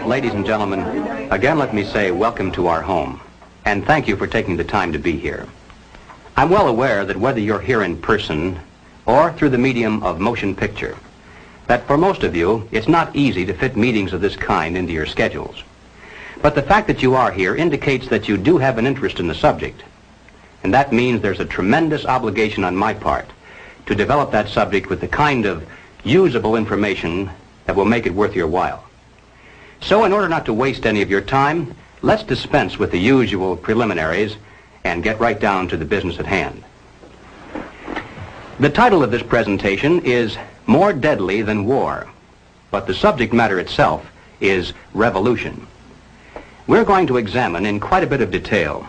Ladies and gentlemen, again let me say welcome to our home, and thank you for taking the time to be here. I'm well aware that whether you're here in person or through the medium of motion picture, that for most of you, it's not easy to fit meetings of this kind into your schedules. But the fact that you are here indicates that you do have an interest in the subject, and that means there's a tremendous obligation on my part to develop that subject with the kind of usable information that will make it worth your while. So in order not to waste any of your time, let's dispense with the usual preliminaries and get right down to the business at hand. The title of this presentation is More Deadly Than War, but the subject matter itself is revolution. We're going to examine in quite a bit of detail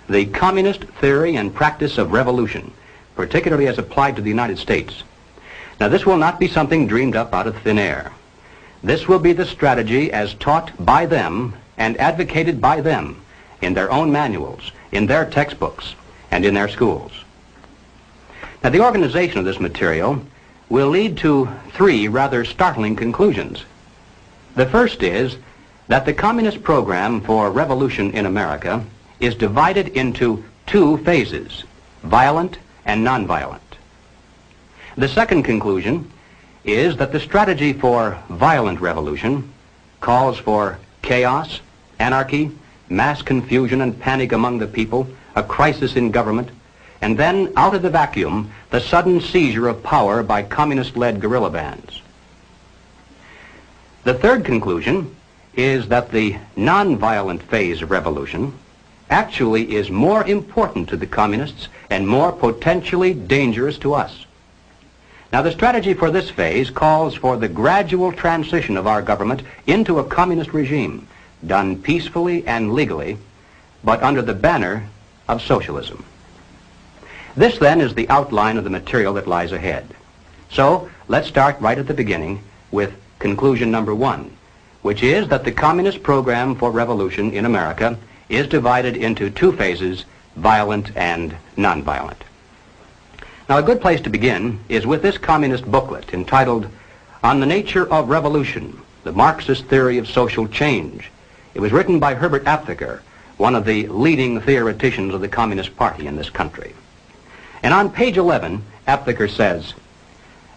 the communist theory and practice of revolution, particularly as applied to the United States. Now, this will not be something dreamed up out of thin air. This will be the strategy as taught by them and advocated by them in their own manuals, in their textbooks, and in their schools. Now, the organization of this material will lead to three rather startling conclusions. The first is that the communist program for revolution in America is divided into two phases, violent and nonviolent. The second conclusion is that the strategy for violent revolution calls for chaos, anarchy, mass confusion and panic among the people, a crisis in government, and then, out of the vacuum, the sudden seizure of power by communist-led guerrilla bands. The third conclusion is that the nonviolent phase of revolution actually is more important to the communists and more potentially dangerous to us. Now, the strategy for this phase calls for the gradual transition of our government into a communist regime, done peacefully and legally, but under the banner of socialism. This, then, is the outline of the material that lies ahead. So, let's start right at the beginning with conclusion number one, which is that the communist program for revolution in America is divided into two phases, violent and nonviolent. Now, a good place to begin is with this communist booklet entitled On the Nature of Revolution, the Marxist Theory of Social Change. It was written by Herbert Aptheker, one of the leading theoreticians of the Communist Party in this country. And on page 11, Aptheker says,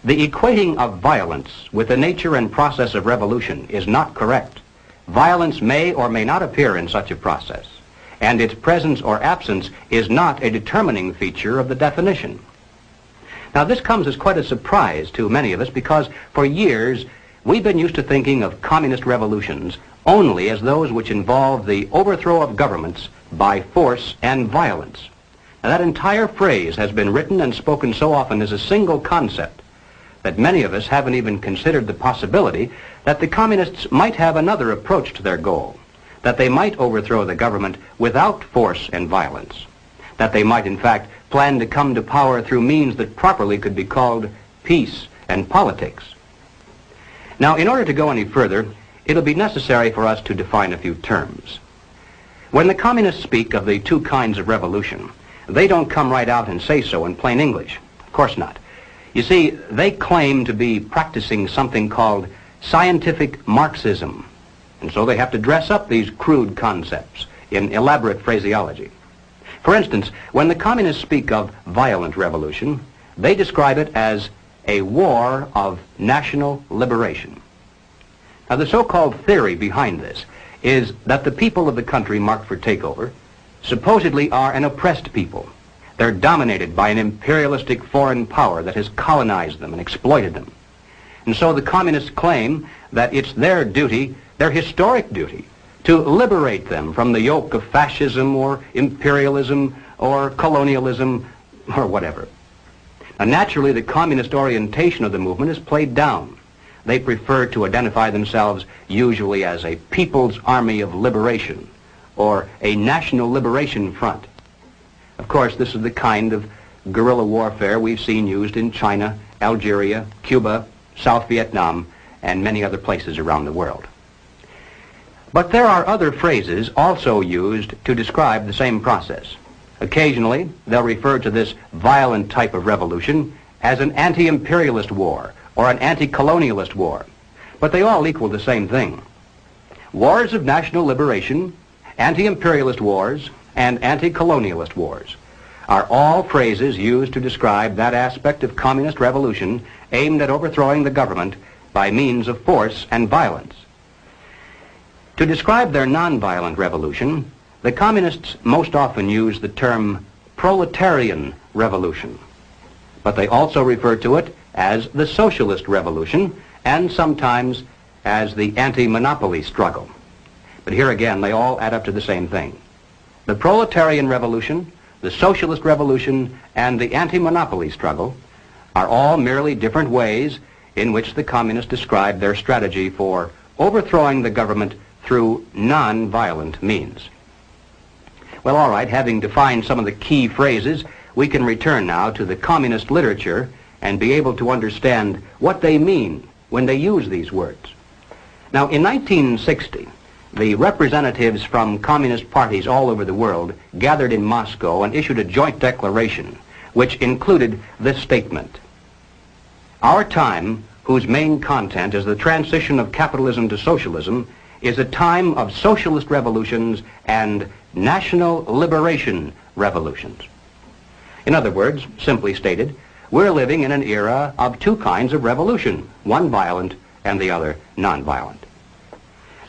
"The equating of violence with the nature and process of revolution is not correct. Violence may or may not appear in such a process, and its presence or absence is not a determining feature of the definition." Now, this comes as quite a surprise to many of us because for years we've been used to thinking of communist revolutions only as those which involve the overthrow of governments by force and violence. Now, that entire phrase has been written and spoken so often as a single concept that many of us haven't even considered the possibility that the communists might have another approach to their goal, that they might overthrow the government without force and violence, that they might in fact plan to come to power through means that properly could be called peace and politics. Now, in order to go any further, it'll be necessary for us to define a few terms. When the communists speak of the two kinds of revolution, they don't come right out and say so in plain English. Of course not. You see, they claim to be practicing something called scientific Marxism, and so they have to dress up these crude concepts in elaborate phraseology. For instance, when the communists speak of violent revolution, they describe it as a war of national liberation. Now, the so-called theory behind this is that the people of the country marked for takeover supposedly are an oppressed people. They're dominated by an imperialistic foreign power that has colonized them and exploited them. And so the communists claim that it's their duty, their historic duty, to liberate them from the yoke of fascism or imperialism or colonialism or whatever. Now, naturally, the communist orientation of the movement is played down. They prefer to identify themselves usually as a People's Army of Liberation or a National Liberation Front. Of course, this is the kind of guerrilla warfare we've seen used in China, Algeria, Cuba, South Vietnam, and many other places around the world. But there are other phrases also used to describe the same process. Occasionally, they'll refer to this violent type of revolution as an anti-imperialist war or an anti-colonialist war. but they all equal the same thing. Wars of national liberation, anti-imperialist wars, and anti-colonialist wars are all phrases used to describe that aspect of communist revolution aimed at overthrowing the government by means of force and violence. To describe their nonviolent revolution, the communists most often use the term proletarian revolution, but they also refer to it as the socialist revolution and sometimes as the anti-monopoly struggle. But here again, they all add up to the same thing. The proletarian revolution, the socialist revolution, and the anti-monopoly struggle are all merely different ways in which the communists describe their strategy for overthrowing the government through non-violent means. Well, all right, having defined some of the key phrases, we can return now to the communist literature and be able to understand what they mean when they use these words. Now, in 1960, the representatives from communist parties all over the world gathered in Moscow and issued a joint declaration which included this statement: "Our time, whose main content is the transition of capitalism to socialism, is a time of socialist revolutions and national liberation revolutions." In other words, simply stated, we're living in an era of two kinds of revolution, one violent and the other nonviolent.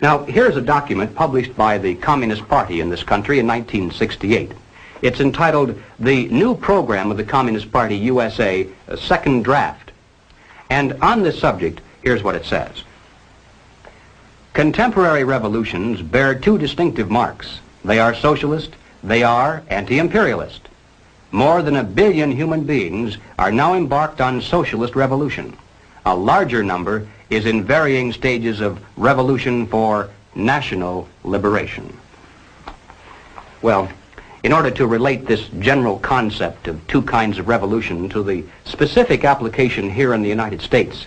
Now, here's a document published by the Communist Party in this country in 1968. It's entitled "The New Program of the Communist Party USA, a Second Draft." And on this subject, here's what it says. "Contemporary revolutions bear two distinctive marks. They are socialist, they are anti-imperialist. More than 1 billion human beings are now embarked on socialist revolution. A larger number is in varying stages of revolution for national liberation." Well, in order to relate this general concept of two kinds of revolution to the specific application here in the United States,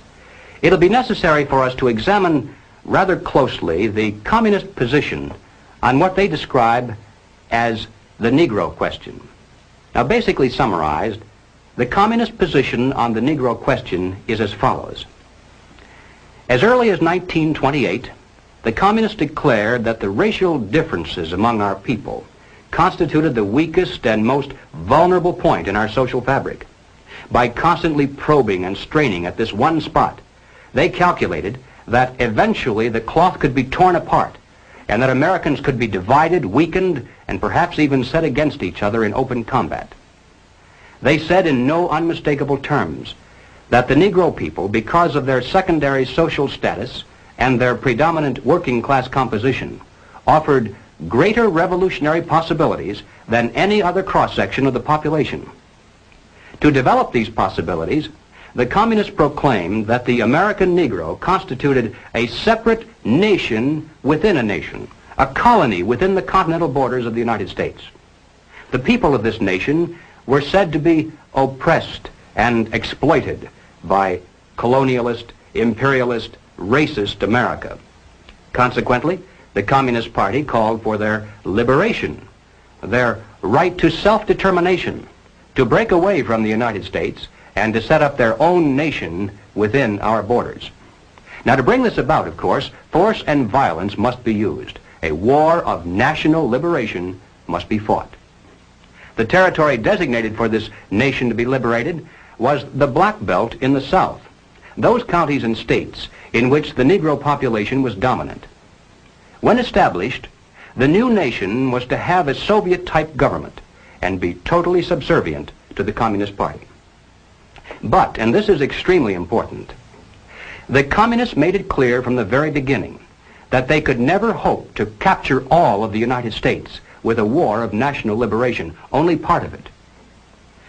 it'll be necessary for us to examine rather closely the communist position on what they describe as the Negro question. Now, basically summarized, the communist position on the Negro question is as follows. As early as 1928, the communists declared that the racial differences among our people constituted the weakest and most vulnerable point in our social fabric. By constantly probing and straining at this one spot, they calculated that eventually the cloth could be torn apart and that Americans could be divided, weakened, and perhaps even set against each other in open combat. They said in no unmistakable terms that the Negro people, because of their secondary social status and their predominant working class composition, offered greater revolutionary possibilities than any other cross-section of the population. To develop these possibilities, the communists proclaimed that the American Negro constituted a separate nation within a nation, a colony within the continental borders of the United States. The people of this nation were said to be oppressed and exploited by colonialist, imperialist, racist America. Consequently, the Communist Party called for their liberation, their right to self-determination, to break away from the United States and to set up their own nation within our borders. Now, to bring this about, of course, force and violence must be used. A war of national liberation must be fought. The territory designated for this nation to be liberated was the Black Belt in the South, those counties and states in which the Negro population was dominant. When established, the new nation was to have a Soviet-type government and be totally subservient to the Communist Party. But, and this is extremely important, the communists made it clear from the very beginning that they could never hope to capture all of the United States with a war of national liberation, only part of it.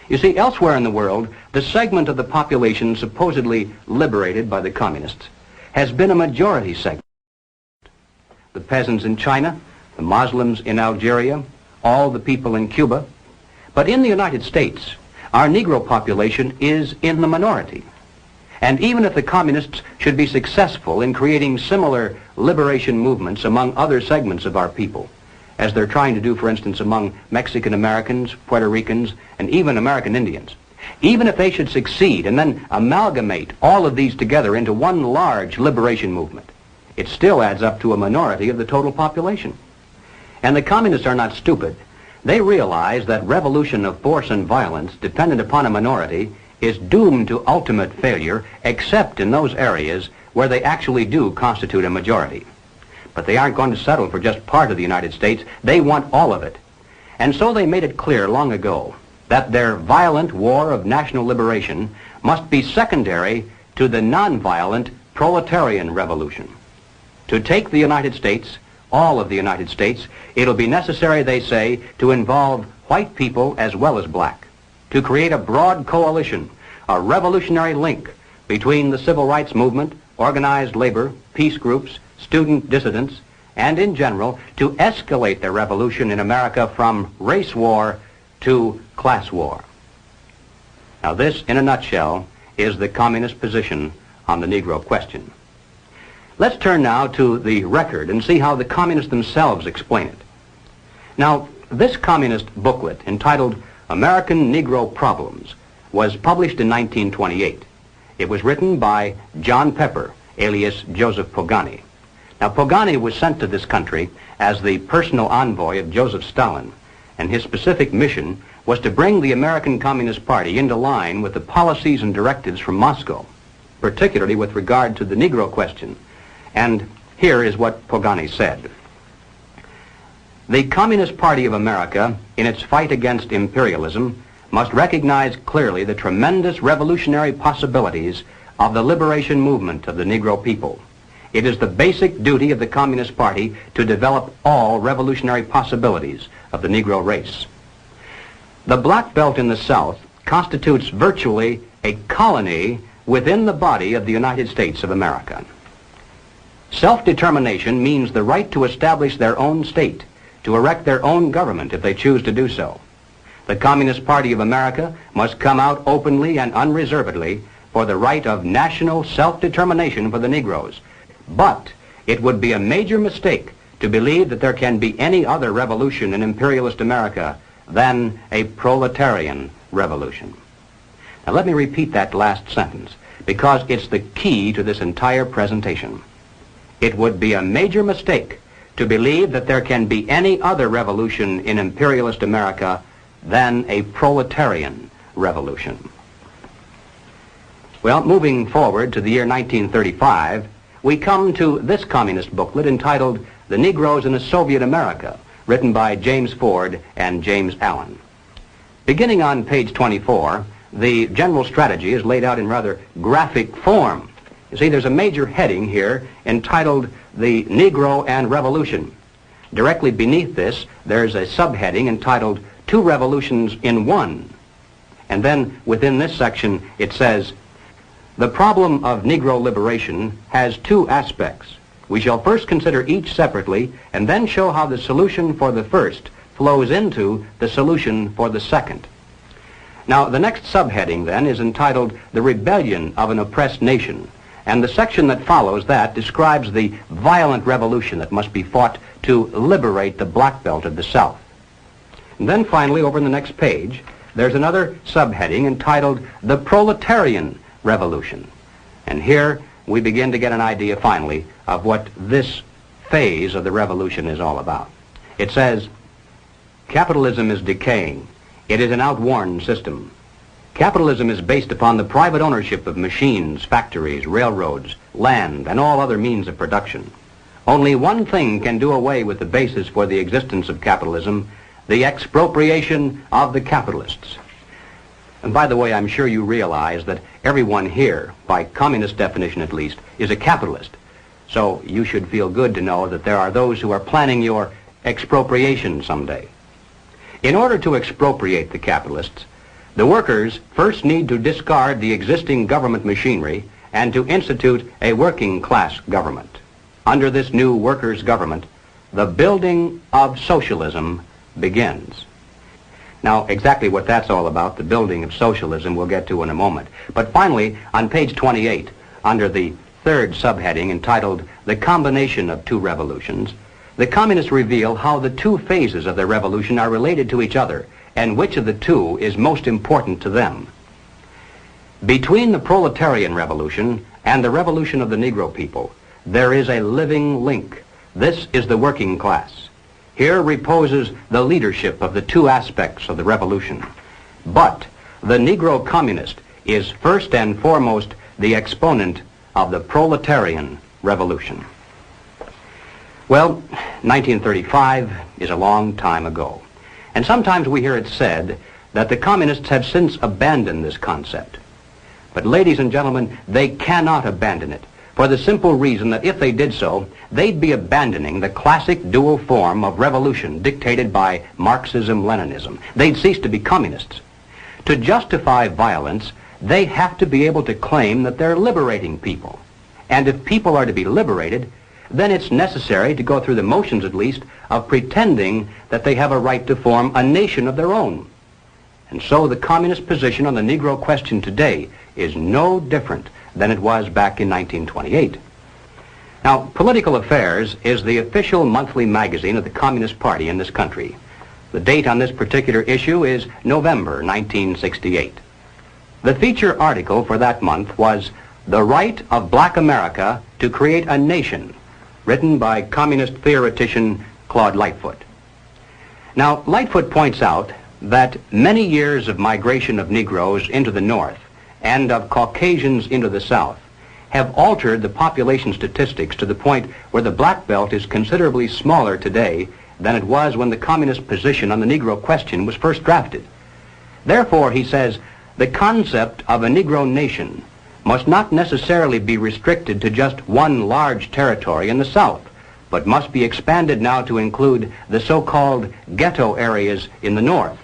You see, elsewhere in the world, the segment of the population supposedly liberated by the communists has been a majority segment. The peasants in China, the Muslims in Algeria, all the people in Cuba. But in the United States, our Negro population is in the minority. And even if the communists should be successful in creating similar liberation movements among other segments of our people, as they're trying to do, for instance, among Mexican Americans, Puerto Ricans, and even American Indians, Even if they should succeed and then amalgamate all of these together into one large liberation movement, it still adds up to a minority of the total population. And the communists are not stupid. They realize that revolution of force and violence dependent upon a minority is doomed to ultimate failure, except in those areas where they actually do constitute a majority. But they aren't going to settle for just part of the United States. They want all of it. And so they made it clear long ago that their violent war of national liberation must be secondary to the nonviolent proletarian revolution. To take the United States, all of the United States, it'll be necessary, they say, to involve white people as well as black, to create a broad coalition, a revolutionary link between the civil rights movement, organized labor, peace groups, student dissidents, and in general, to escalate the revolution in America from race war to class war. Now this, in a nutshell, is the communist position on the Negro question. Let's turn now to the record and see how the communists themselves explain it. Now, this communist booklet, entitled American Negro Problems, was published in 1928. It was written by John Pepper, alias Joseph Pogany. Now, Pogany was sent to this country as the personal envoy of Joseph Stalin, and his specific mission was to bring the American Communist Party into line with the policies and directives from Moscow, particularly with regard to the Negro question. And here is what Pogany said. The Communist Party of America, in its fight against imperialism, must recognize clearly the tremendous revolutionary possibilities of the liberation movement of the Negro people. It is the basic duty of the Communist Party to develop all revolutionary possibilities of the Negro race. The Black Belt in the South constitutes virtually a colony within the body of the United States of America. Self-determination means the right to establish their own state, to erect their own government if they choose to do so. The Communist Party of America must come out openly and unreservedly for the right of national self-determination for the Negroes. But it would be a major mistake to believe that there can be any other revolution in imperialist America than a proletarian revolution. Now let me repeat that last sentence, because it's the key to this entire presentation. It would be a major mistake to believe that there can be any other revolution in imperialist America than a proletarian revolution. Well, moving forward to the year 1935, we come to this communist booklet entitled The Negroes in a Soviet America, written by James Ford and James Allen. Beginning on page 24, the general strategy is laid out in rather graphic form. You see, there's a major heading here entitled The Negro and Revolution. Directly beneath this, there's a subheading entitled Two Revolutions in One. And then within this section, it says, the problem of Negro liberation has two aspects. We shall first consider each separately and then show how the solution for the first flows into the solution for the second. Now, the next subheading then is entitled The Rebellion of an Oppressed Nation. And the section that follows that describes the violent revolution that must be fought to liberate the Black Belt of the South. And then finally, over in the next page, there's another subheading entitled The Proletarian Revolution. And here we begin to get an idea finally of what this phase of the revolution is all about. It says, capitalism is decaying. It is an outworn system. Capitalism is based upon the private ownership of machines, factories, railroads, land, and all other means of production. Only one thing can do away with the basis for the existence of capitalism, the expropriation of the capitalists. And by the way, I'm sure you realize that everyone here, by communist definition at least, is a capitalist. So you should feel good to know that there are those who are planning your expropriation someday. In order to expropriate the capitalists, the workers first need to discard the existing government machinery and to institute a working class government. Under this new workers' government, the building of socialism begins. Now, exactly what that's all about, the building of socialism, we'll get to in a moment. But finally, on page 28, under the third subheading entitled The Combination of Two Revolutions, the communists reveal how the two phases of their revolution are related to each other and which of the two is most important to them. Between the proletarian revolution and the revolution of the Negro people, there is a living link. This is the working class. Here reposes the leadership of the two aspects of the revolution. But the Negro communist is first and foremost the exponent of the proletarian revolution. Well, 1935 is a long time ago, and sometimes we hear it said that the communists have since abandoned this concept. But ladies and gentlemen, they cannot abandon it, for the simple reason that if they did so, they'd be abandoning the classic dual form of revolution dictated by Marxism-Leninism. They'd cease to be communists. To justify violence, they have to be able to claim that they're liberating people. And if people are to be liberated, then it's necessary to go through the motions, at least, of pretending that they have a right to form a nation of their own. And so the communist position on the Negro question today is no different than it was back in 1928. Now, Political Affairs is the official monthly magazine of the Communist Party in this country. The date on this particular issue is November 1968. The feature article for that month was "The Right of Black America to Create a Nation," written by communist theoretician Claude Lightfoot. Now, Lightfoot points out that many years of migration of Negroes into the North and of Caucasians into the South have altered the population statistics to the point where the black belt is considerably smaller today than it was when the communist position on the Negro question was first drafted. Therefore, he says, the concept of a Negro nation must not necessarily be restricted to just one large territory in the South, but must be expanded now to include the so-called ghetto areas in the North.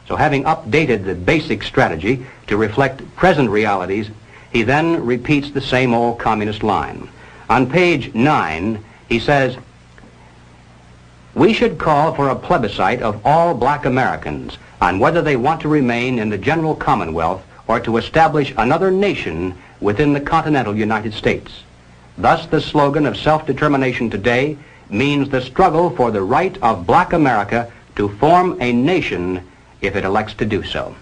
So having updated the basic strategy to reflect present realities, he then repeats the same old communist line. On page 9, he says, "We should call for a plebiscite of all black Americans on whether they want to remain in the general Commonwealth or to establish another nation within the continental United States. Thus, the slogan of self-determination today means the struggle for the right of black America to form a nation if it elects to do so."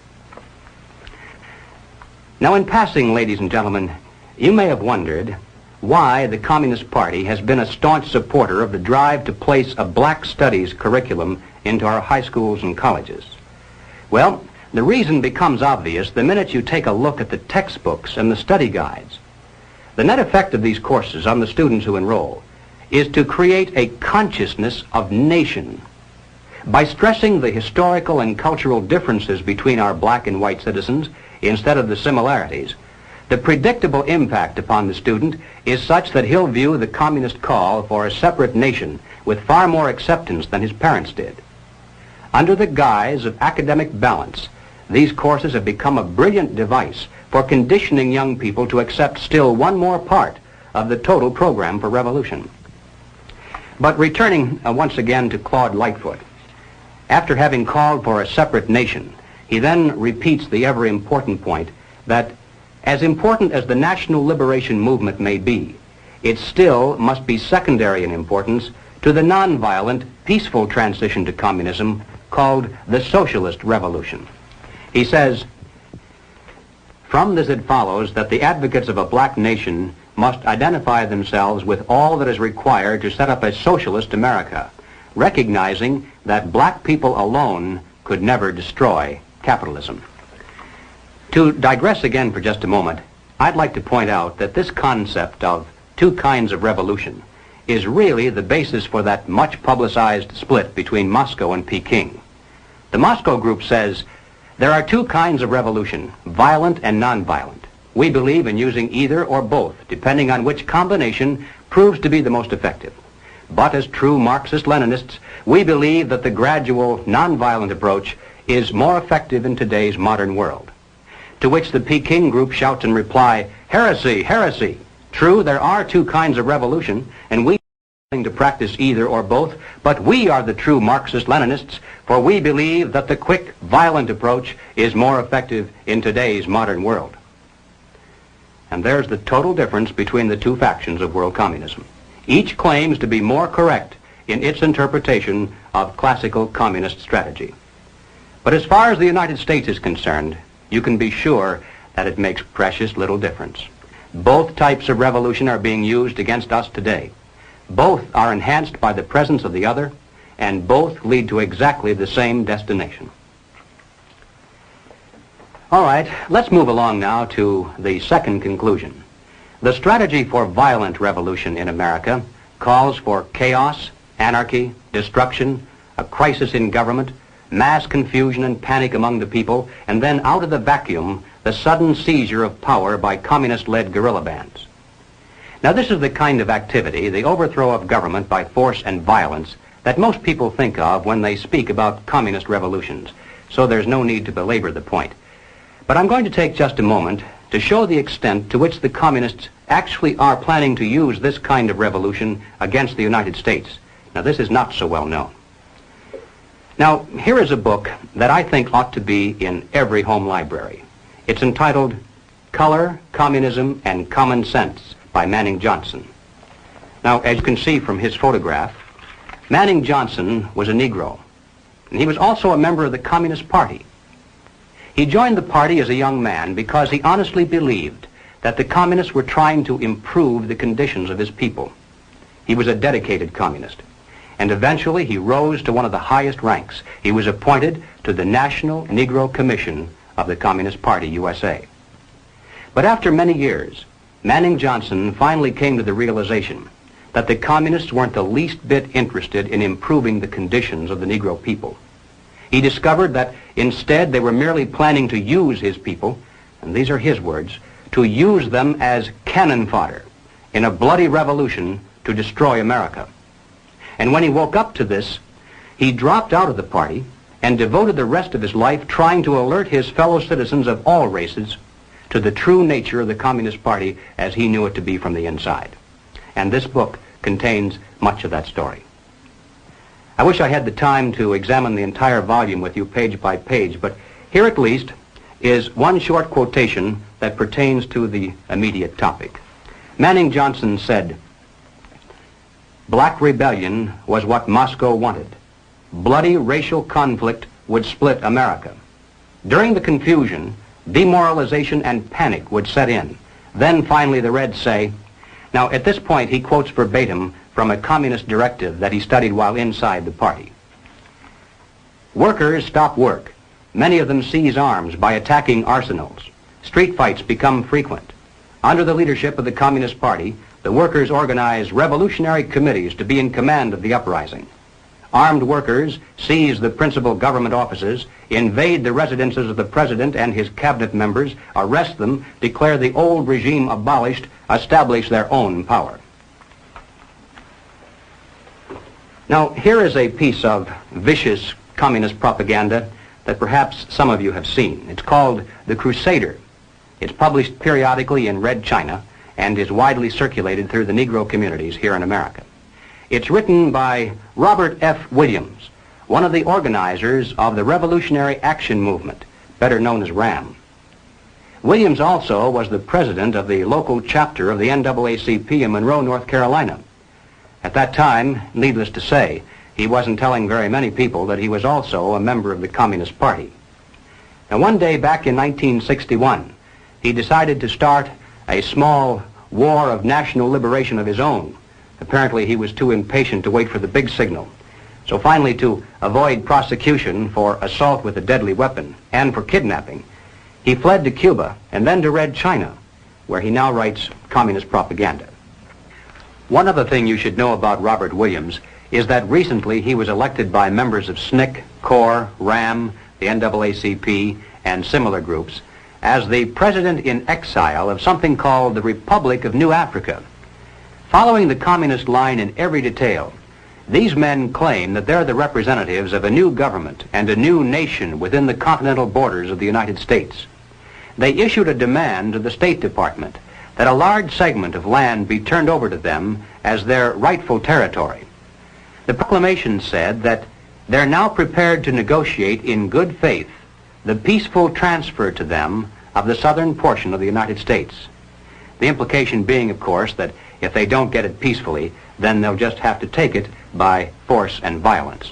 Now, in passing, ladies and gentlemen, you may have wondered why the Communist Party has been a staunch supporter of the drive to place a black studies curriculum into our high schools and colleges. Well, the reason becomes obvious the minute you take a look at the textbooks and the study guides. The net effect of these courses on the students who enroll is to create a consciousness of nation. By stressing the historical and cultural differences between our black and white citizens instead of the similarities, the predictable impact upon the student is such that he'll view the communist call for a separate nation with far more acceptance than his parents did. Under the guise of academic balance, these courses have become a brilliant device for conditioning young people to accept still one more part of the total program for revolution. But returning once again to Claude Lightfoot, after having called for a separate nation, he then repeats the ever-important point that as important as the national liberation movement may be, it still must be secondary in importance to the nonviolent, peaceful transition to communism called the socialist revolution. He says, "From this it follows that the advocates of a black nation must identify themselves with all that is required to set up a socialist America, recognizing that black people alone could never destroy capitalism." To digress again for just a moment, I'd like to point out that this concept of two kinds of revolution is really the basis for that much publicized split between Moscow and Peking. The Moscow group says, there are two kinds of revolution, violent and nonviolent. We believe in using either or both, depending on which combination proves to be the most effective. But as true Marxist-Leninists, we believe that the gradual, nonviolent approach is more effective in today's modern world. To which the Peking group shouts in reply, "Heresy, heresy! True, there are two kinds of revolution, and we are willing to practice either or both, but we are the true Marxist-Leninists, for we believe that the quick, violent approach is more effective in today's modern world." And there's the total difference between the two factions of world communism. Each claims to be more correct in its interpretation of classical communist strategy. But as far as the United States is concerned, you can be sure that it makes precious little difference. Both types of revolution are being used against us today. Both are enhanced by the presence of the other, and both lead to exactly the same destination. All right, let's move along now to the second conclusion. The strategy for violent revolution in America calls for chaos, anarchy, destruction, a crisis in government, mass confusion and panic among the people, and then out of the vacuum, the sudden seizure of power by communist-led guerrilla bands. Now, this is the kind of activity, the overthrow of government by force and violence, that most people think of when they speak about communist revolutions, so there's no need to belabor the point. But I'm going to take just a moment to show the extent to which the communists actually are planning to use this kind of revolution against the United States. Now, this is not so well known. Now, here is a book that I think ought to be in every home library. It's entitled Color, Communism, and Common Sense by Manning Johnson. Now, as you can see from his photograph, Manning Johnson was a Negro, and he was also a member of the Communist Party. He joined the party as a young man because he honestly believed that the communists were trying to improve the conditions of his people. He was a dedicated communist, and eventually he rose to one of the highest ranks. He was appointed to the National Negro Commission of the Communist Party, USA. But after many years, Manning Johnson finally came to the realization that the communists weren't the least bit interested in improving the conditions of the Negro people. He discovered that instead they were merely planning to use his people, and these are his words, to use them as cannon fodder in a bloody revolution to destroy America. And when he woke up to this, he dropped out of the party and devoted the rest of his life trying to alert his fellow citizens of all races to the true nature of the Communist Party as he knew it to be from the inside. And this book contains much of that story. I wish I had the time to examine the entire volume with you page by page, but here at least is one short quotation that pertains to the immediate topic. Manning Johnson said, "Black rebellion was what Moscow wanted. Bloody racial conflict would split America. During the confusion, demoralization and panic would set in. Then finally the Reds say," now at this point he quotes verbatim from a communist directive that he studied while inside the party. "Workers stop work. Many of them seize arms by attacking arsenals. Street fights become frequent. Under the leadership of the Communist Party, the workers organize revolutionary committees to be in command of the uprising. Armed workers seize the principal government offices, invade the residences of the president and his cabinet members, arrest them, declare the old regime abolished, establish their own power." Now, here is a piece of vicious communist propaganda that perhaps some of you have seen. It's called The Crusader. It's published periodically in Red China and is widely circulated through the Negro communities here in America. It's written by Robert F. Williams, one of the organizers of the Revolutionary Action Movement, better known as RAM. Williams also was the president of the local chapter of the NAACP in Monroe, North Carolina. At that time, needless to say, he wasn't telling very many people that he was also a member of the Communist Party. Now, one day back in 1961, he decided to start a small war of national liberation of his own. Apparently, he was too impatient to wait for the big signal. So finally, to avoid prosecution for assault with a deadly weapon and for kidnapping, he fled to Cuba and then to Red China, where he now writes communist propaganda. One other thing you should know about Robert Williams is that recently he was elected by members of SNCC, CORE, RAM, the NAACP, and similar groups as the president in exile of something called the Republic of New Africa. Following the communist line in every detail, these men claim that they're the representatives of a new government and a new nation within the continental borders of the United States. They issued a demand to the State Department that a large segment of land be turned over to them as their rightful territory. The proclamation said that they're now prepared to negotiate in good faith the peaceful transfer to them of the southern portion of the United States. The implication being, of course, that if they don't get it peacefully, then they'll just have to take it by force and violence.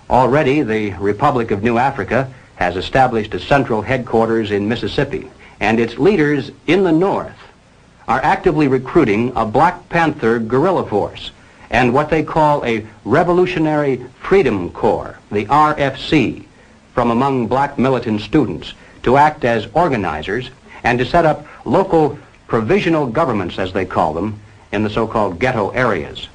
Already, the Republic of New Africa has established a central headquarters in Mississippi, and its leaders in the North are actively recruiting a Black Panther guerrilla force and what they call a Revolutionary Freedom Corps, the RFC, from among black militant students to act as organizers and to set up local provisional governments, as they call them, in the so-called ghetto areas.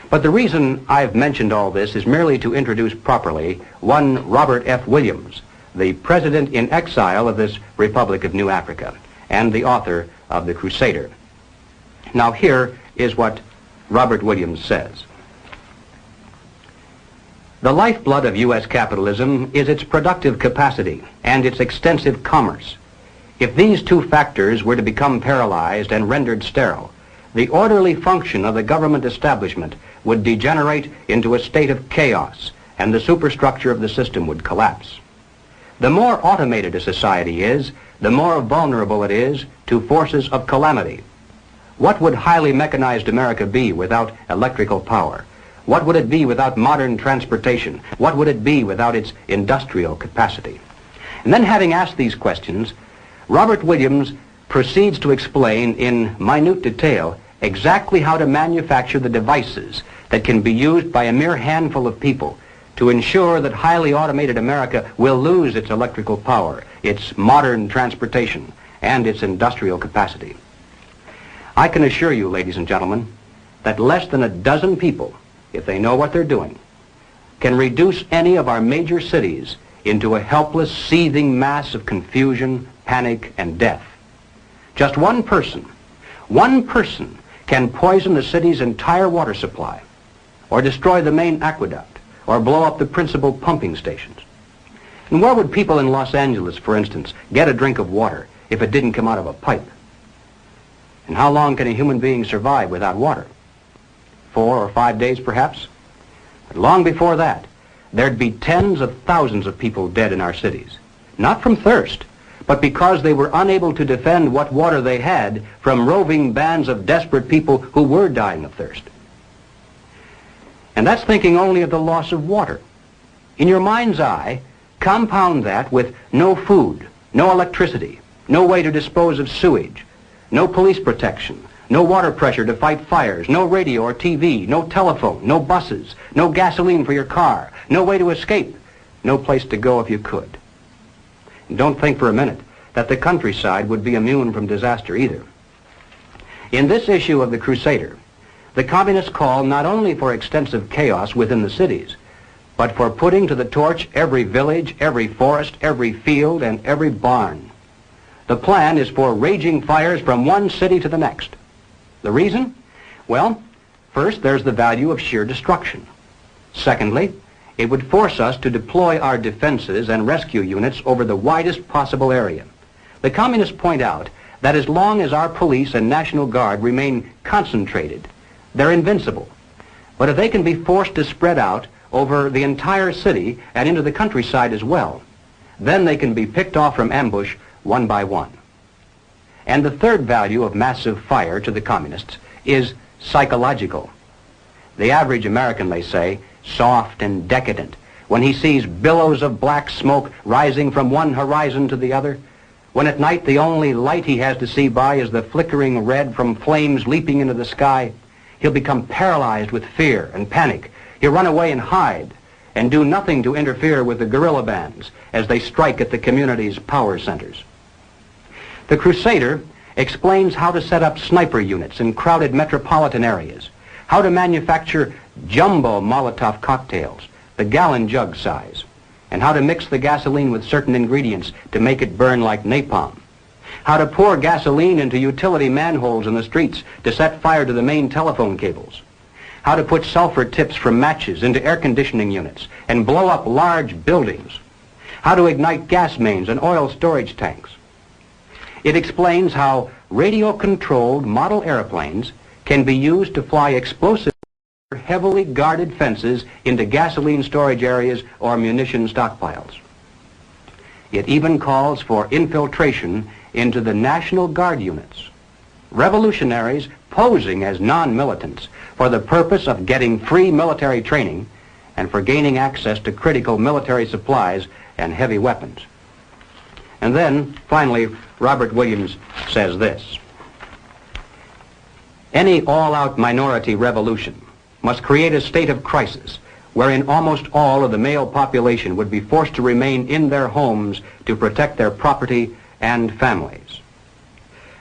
But the reason I've mentioned all this is merely to introduce properly one Robert F. Williams, the president in exile of this Republic of New Africa and the author of The Crusader. Now here is what Robert Williams says. The lifeblood of U.S. capitalism is its productive capacity and its extensive commerce. If these two factors were to become paralyzed and rendered sterile, the orderly function of the government establishment would degenerate into a state of chaos, and the superstructure of the system would collapse. The more automated a society is, the more vulnerable it is to forces of calamity. What would highly mechanized America be without electrical power? What would it be without modern transportation? What would it be without its industrial capacity? And then, having asked these questions, Robert Williams proceeds to explain in minute detail exactly how to manufacture the devices that can be used by a mere handful of people to ensure that highly automated America will lose its electrical power, its modern transportation, and its industrial capacity. I can assure you, ladies and gentlemen, that less than a dozen people, if they know what they're doing, can reduce any of our major cities into a helpless, seething mass of confusion, panic, and death. Just one person can poison the city's entire water supply, or destroy the main aqueduct, or blow up the principal pumping stations. And where would people in Los Angeles, for instance, get a drink of water if it didn't come out of a pipe? And how long can a human being survive without water? 4 or 5 days, perhaps? But long before that, there'd be tens of thousands of people dead in our cities, not from thirst, but because they were unable to defend what water they had from roving bands of desperate people who were dying of thirst. And that's thinking only of the loss of water. In your mind's eye, compound that with no food, no electricity, no way to dispose of sewage, no police protection, no water pressure to fight fires, no radio or TV, no telephone, no buses, no gasoline for your car, no way to escape, no place to go if you could. And don't think for a minute that the countryside would be immune from disaster either. In this issue of The Crusader, the communists call not only for extensive chaos within the cities, but for putting to the torch every village, every forest, every field, and every barn. The plan is for raging fires from one city to the next. The reason? Well, first, there's the value of sheer destruction. Secondly, it would force us to deploy our defenses and rescue units over the widest possible area. The communists point out that as long as our police and National Guard remain concentrated, they're invincible. But if they can be forced to spread out over the entire city and into the countryside as well, then they can be picked off from ambush one by one. And the third value of massive fire to the communists is psychological. The average American, they say, soft and decadent, when he sees billows of black smoke rising from one horizon to the other, when at night the only light he has to see by is the flickering red from flames leaping into the sky, he'll become paralyzed with fear and panic. He'll run away and hide and do nothing to interfere with the guerrilla bands as they strike at the community's power centers. The Crusader explains how to set up sniper units in crowded metropolitan areas, how to manufacture jumbo Molotov cocktails, the gallon jug size, and how to mix the gasoline with certain ingredients to make it burn like napalm, how to pour gasoline into utility manholes in the streets to set fire to the main telephone cables, how to put sulfur tips from matches into air conditioning units and blow up large buildings, how to ignite gas mains and oil storage tanks. It explains how radio-controlled model airplanes can be used to fly explosive heavily guarded fences into gasoline storage areas or munition stockpiles. It even calls for infiltration into the National Guard units, revolutionaries posing as non-militants for the purpose of getting free military training and for gaining access to critical military supplies and heavy weapons. And then, finally, Robert Williams says this: any all-out minority revolution must create a state of crisis wherein almost all of the male population would be forced to remain in their homes to protect their property and families.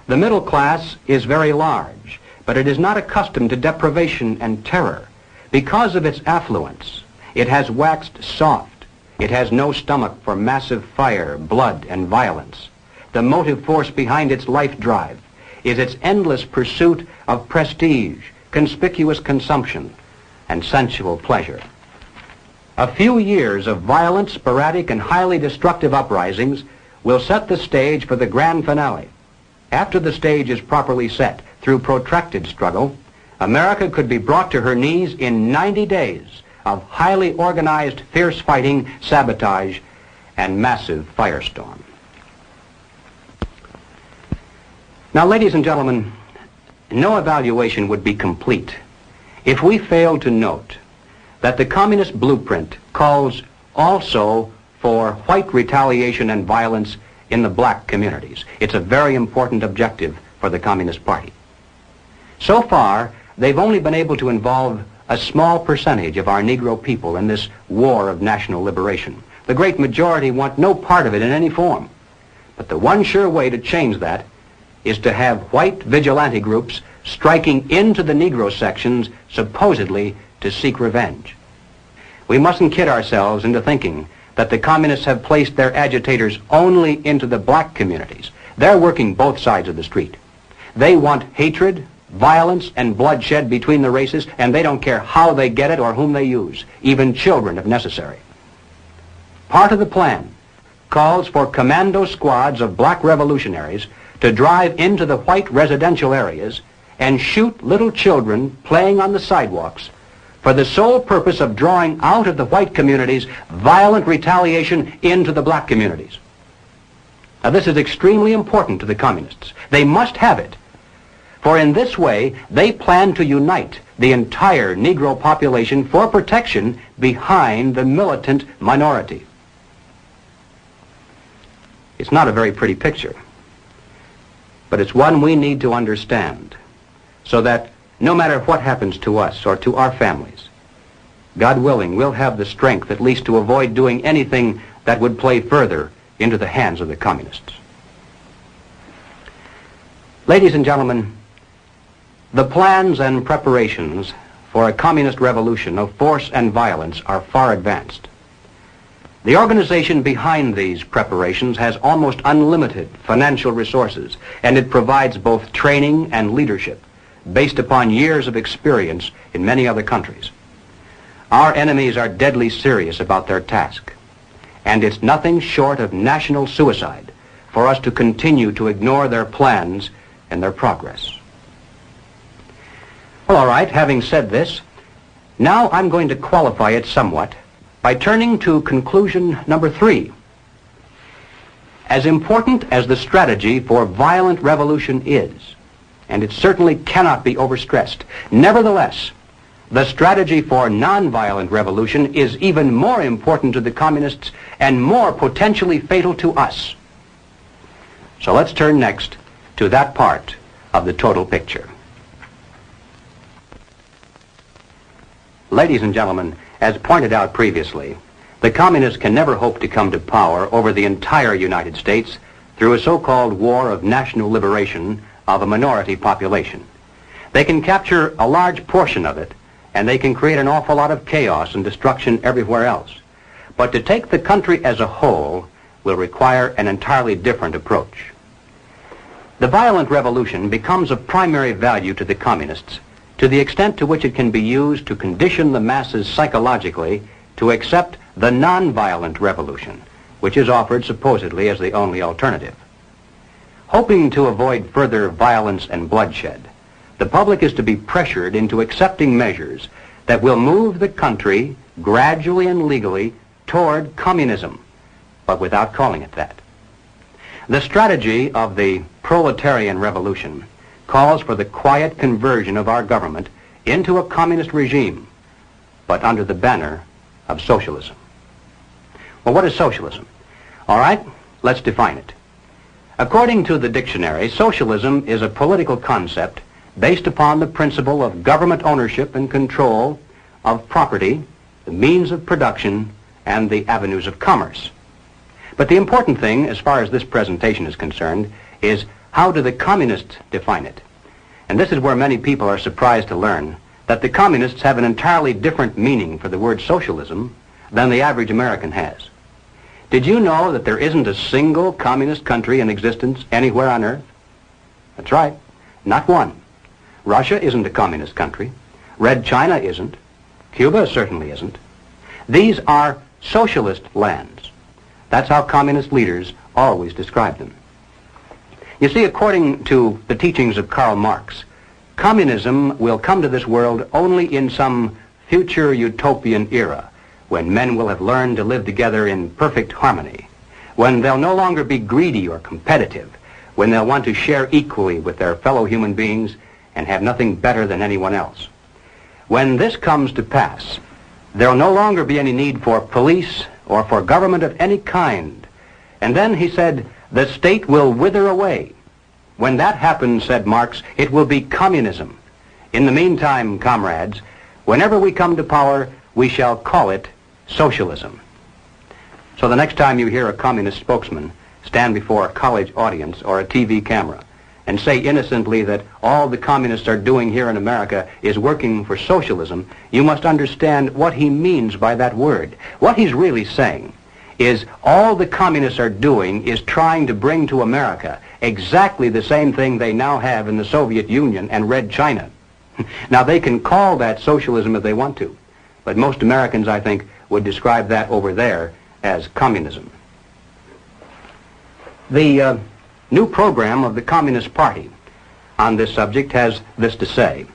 The middle class is very large, but it is not accustomed to deprivation and terror. Because of its affluence, it has waxed soft. It has no stomach for massive fire, blood, and violence. The motive force behind its life drive is its endless pursuit of prestige, conspicuous consumption, and sensual pleasure. A few years of violent, sporadic, and highly destructive uprisings will set the stage for the grand finale. After the stage is properly set through protracted struggle, America could be brought to her knees in 90 days of highly organized, fierce fighting, sabotage, and massive firestorm. Now, ladies and gentlemen, no evaluation would be complete if we failed to note that the communist blueprint calls also for white retaliation and violence in the black communities. It's a very important objective for the Communist Party. So far, they've only been able to involve a small percentage of our Negro people in this war of national liberation. The great majority want no part of it in any form. But the one sure way to change that is to have white vigilante groups striking into the Negro sections supposedly to seek revenge. We mustn't kid ourselves into thinking that the communists have placed their agitators only into the black communities. They're working both sides of the street. They want hatred, violence, and bloodshed between the races, and they don't care how they get it or whom they use, even children if necessary. Part of the plan calls for commando squads of black revolutionaries to drive into the white residential areas and shoot little children playing on the sidewalks for the sole purpose of drawing out of the white communities violent retaliation into the black communities. Now, this is extremely important to the communists. They must have it, for in this way they plan to unite the entire Negro population for protection behind the militant minority. It's not a very pretty picture, but it's one we need to understand so that no matter what happens to us or to our families, God willing, we'll have the strength at least to avoid doing anything that would play further into the hands of the communists. Ladies and gentlemen, the plans and preparations for a communist revolution of force and violence are far advanced. The organization behind these preparations has almost unlimited financial resources, and it provides both training and leadership based upon years of experience in many other countries. Our enemies are deadly serious about their task, and it's nothing short of national suicide for us to continue to ignore their plans and their progress. Well, all right, having said this, now I'm going to qualify it somewhat by turning to conclusion number 3. As important as the strategy for violent revolution is, and it certainly cannot be overstressed, nevertheless, the strategy for nonviolent revolution is even more important to the communists and more potentially fatal to us. So let's turn next to that part of the total picture. Ladies and gentlemen, as pointed out previously, the communists can never hope to come to power over the entire United States through a so-called war of national liberation of a minority population. They can capture a large portion of it, and they can create an awful lot of chaos and destruction everywhere else. But to take the country as a whole will require an entirely different approach. The violent revolution becomes of primary value to the communists to the extent to which it can be used to condition the masses psychologically to accept the nonviolent revolution, which is offered supposedly as the only alternative. Hoping to avoid further violence and bloodshed, the public is to be pressured into accepting measures that will move the country gradually and legally toward communism, but without calling it that. The strategy of the proletarian revolution calls for the quiet conversion of our government into a communist regime, but under the banner of socialism. Well, what is socialism? All right, Let's define it. According to the dictionary, socialism is a political concept based upon the principle of government ownership and control of property, the means of production, and the avenues of commerce. But the important thing, as far as this presentation is concerned, is how do the communists define it? And this is where many people are surprised to learn that the communists have an entirely different meaning for the word socialism than the average American has. Did you know that there isn't a single communist country in existence anywhere on earth? That's right, not one. Russia isn't a communist country. Red China isn't. Cuba certainly isn't. These are socialist lands. That's how communist leaders always describe them. You see, according to the teachings of Karl Marx, communism will come to this world only in some future utopian era, when men will have learned to live together in perfect harmony, when they'll no longer be greedy or competitive, when they'll want to share equally with their fellow human beings and have nothing better than anyone else. When this comes to pass, there'll no longer be any need for police or for government of any kind. And then, he said, the state will wither away. When that happens, said Marx, it will be communism. In the meantime, comrades, whenever we come to power, we shall call it socialism. So the next time you hear a communist spokesman stand before a college audience or a TV camera and say innocently that all the communists are doing here in America is working for socialism, you must understand what he means by that word. What he's really saying is all the communists are doing is trying to bring to America exactly the same thing they now have in the Soviet Union and Red China. Now, they can call that socialism if they want to, but most Americans, I think, would describe that over there as communism. The new program of the Communist Party on this subject has this to say.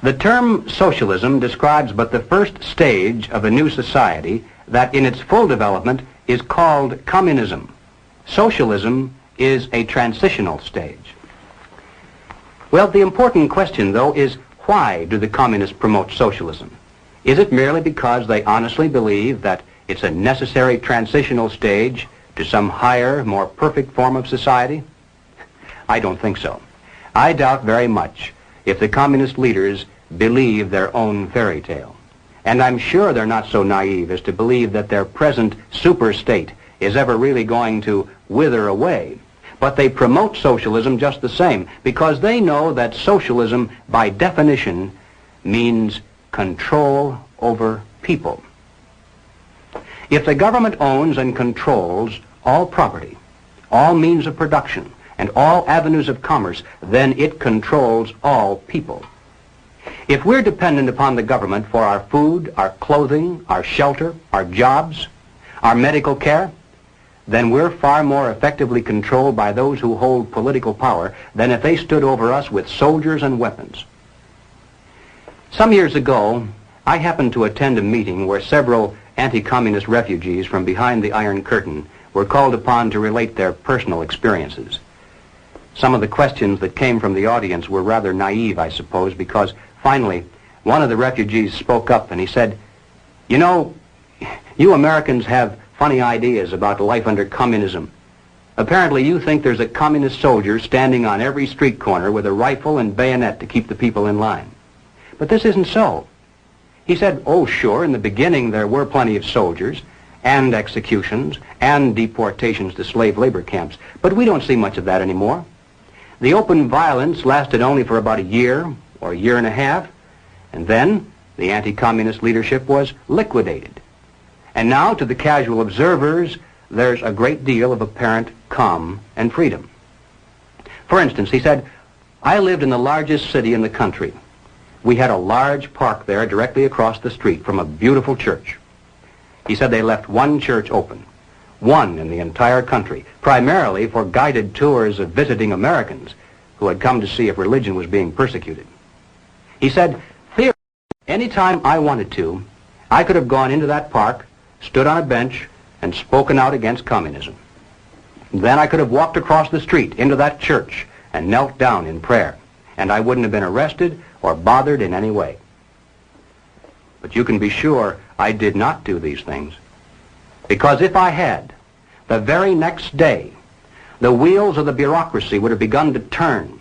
The term socialism describes but the first stage of a new society that in its full development is called communism. Socialism is a transitional stage. Well, the important question, though, is why do the communists promote socialism? Is it merely because they honestly believe that it's a necessary transitional stage to some higher, more perfect form of society? I don't think so. I doubt very much if the communist leaders believe their own fairy tale. And I'm sure they're not so naive as to believe that their present super state is ever really going to wither away. But they promote socialism just the same because they know that socialism, by definition, means control over people. If the government owns and controls all property, all means of production, and all avenues of commerce, then it controls all people. If we're dependent upon the government for our food, our clothing, our shelter, our jobs, our medical care, then we're far more effectively controlled by those who hold political power than if they stood over us with soldiers and weapons. Some years ago, I happened to attend a meeting where several anti-communist refugees from behind the Iron Curtain were called upon to relate their personal experiences. Some of the questions that came from the audience were rather naive, I suppose, because finally one of the refugees spoke up and he said, "You know, you Americans have funny ideas about life under communism. Apparently you think there's a communist soldier standing on every street corner with a rifle and bayonet to keep the people in line. But this isn't so." He said, "Oh, sure, in the beginning there were plenty of soldiers and executions and deportations to slave labor camps, but we don't see much of that anymore. The open violence lasted only for about a year or a year and a half, and then the anti-communist leadership was liquidated. And now, to the casual observers, there's a great deal of apparent calm and freedom." For instance, he said, "I lived in the largest city in the country. We had a large park there directly across the street from a beautiful church." He said they left one church open, one in the entire country, primarily for guided tours of visiting Americans who had come to see if religion was being persecuted. He said, "Theoretically, any time I wanted to, I could have gone into that park, stood on a bench, and spoken out against communism. Then I could have walked across the street into that church and knelt down in prayer, and I wouldn't have been arrested or bothered in any way. But you can be sure I did not do these things, because if I had, the very next day, the wheels of the bureaucracy would have begun to turn,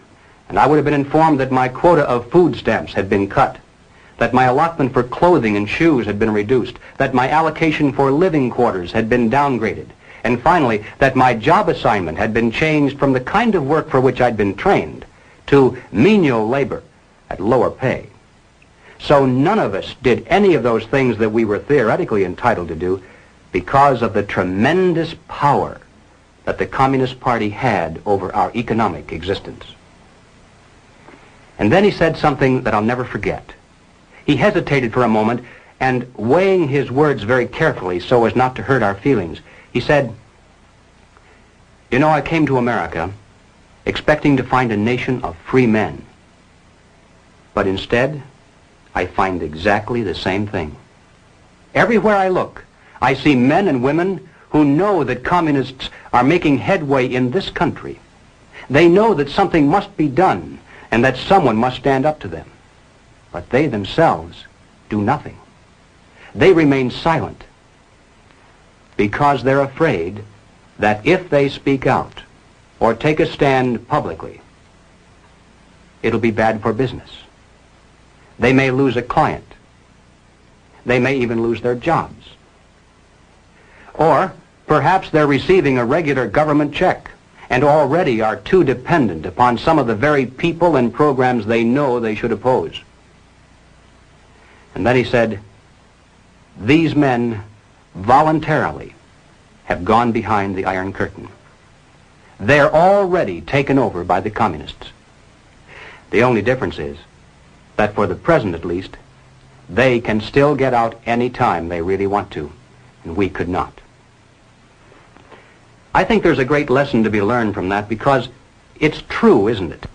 and I would have been informed that my quota of food stamps had been cut, that my allotment for clothing and shoes had been reduced, that my allocation for living quarters had been downgraded, and finally, that my job assignment had been changed from the kind of work for which I'd been trained to menial labor at lower pay. So none of us did any of those things that we were theoretically entitled to do because of the tremendous power that the Communist Party had over our economic existence. And then he said something that I'll never forget. He hesitated for a moment, and weighing his words very carefully so as not to hurt our feelings, he said, "You know, I came to America expecting to find a nation of free men. But instead, I find exactly the same thing. Everywhere I look, I see men and women who know that communists are making headway in this country. They know that something must be done and that someone must stand up to them. But they themselves do nothing. They remain silent because they're afraid that if they speak out or take a stand publicly, it'll be bad for business. They may lose a client. They may even lose their jobs. Or perhaps they're receiving a regular government check and already are too dependent upon some of the very people and programs they know they should oppose." And then he said, "These men voluntarily have gone behind the Iron Curtain. They're already taken over by the communists. The only difference is that for the present at least, they can still get out any time they really want to, and we could not." I think there's a great lesson to be learned from that because it's true, isn't it?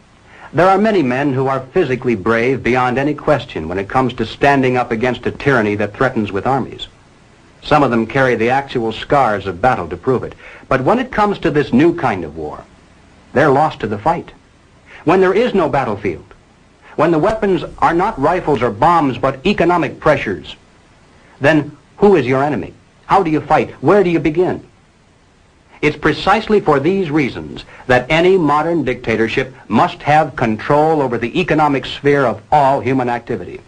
There are many men who are physically brave beyond any question when it comes to standing up against a tyranny that threatens with armies. Some of them carry the actual scars of battle to prove it. But when it comes to this new kind of war, they're lost to the fight. When there is no battlefield, when the weapons are not rifles or bombs but economic pressures, then who is your enemy? How do you fight? Where do you begin? It's precisely for these reasons that any modern dictatorship must have control over the economic sphere of all human activity.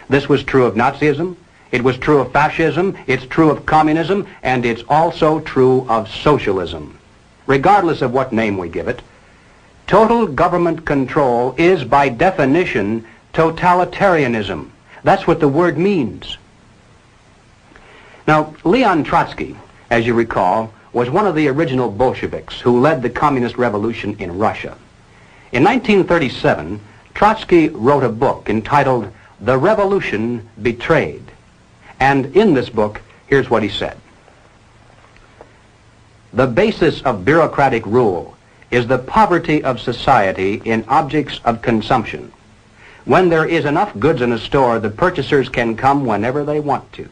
This was true of Nazism, it was true of fascism, it's true of communism, and it's also true of socialism. Regardless of what name we give it, total government control is by definition totalitarianism. That's what the word means. Now, Leon Trotsky, as you recall, was one of the original Bolsheviks who led the communist revolution in Russia. In 1937, Trotsky wrote a book entitled "The Revolution Betrayed." And in this book, here's what he said. "The basis of bureaucratic rule is the poverty of society in objects of consumption. When there is enough goods in a store, the purchasers can come whenever they want to.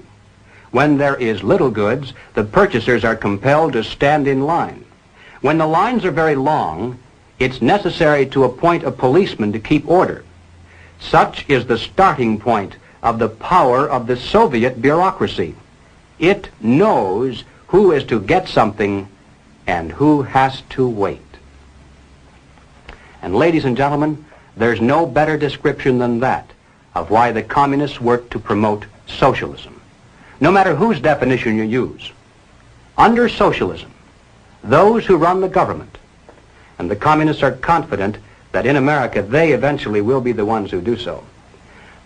When there is little goods, the purchasers are compelled to stand in line. When the lines are very long, it's necessary to appoint a policeman to keep order. Such is the starting point of the power of the Soviet bureaucracy. It knows who is to get something and who has to wait." And ladies and gentlemen, there's no better description than that of why the communists work to promote socialism. No matter whose definition you use, under socialism, those who run the government, and the communists are confident that in America they eventually will be the ones who do so,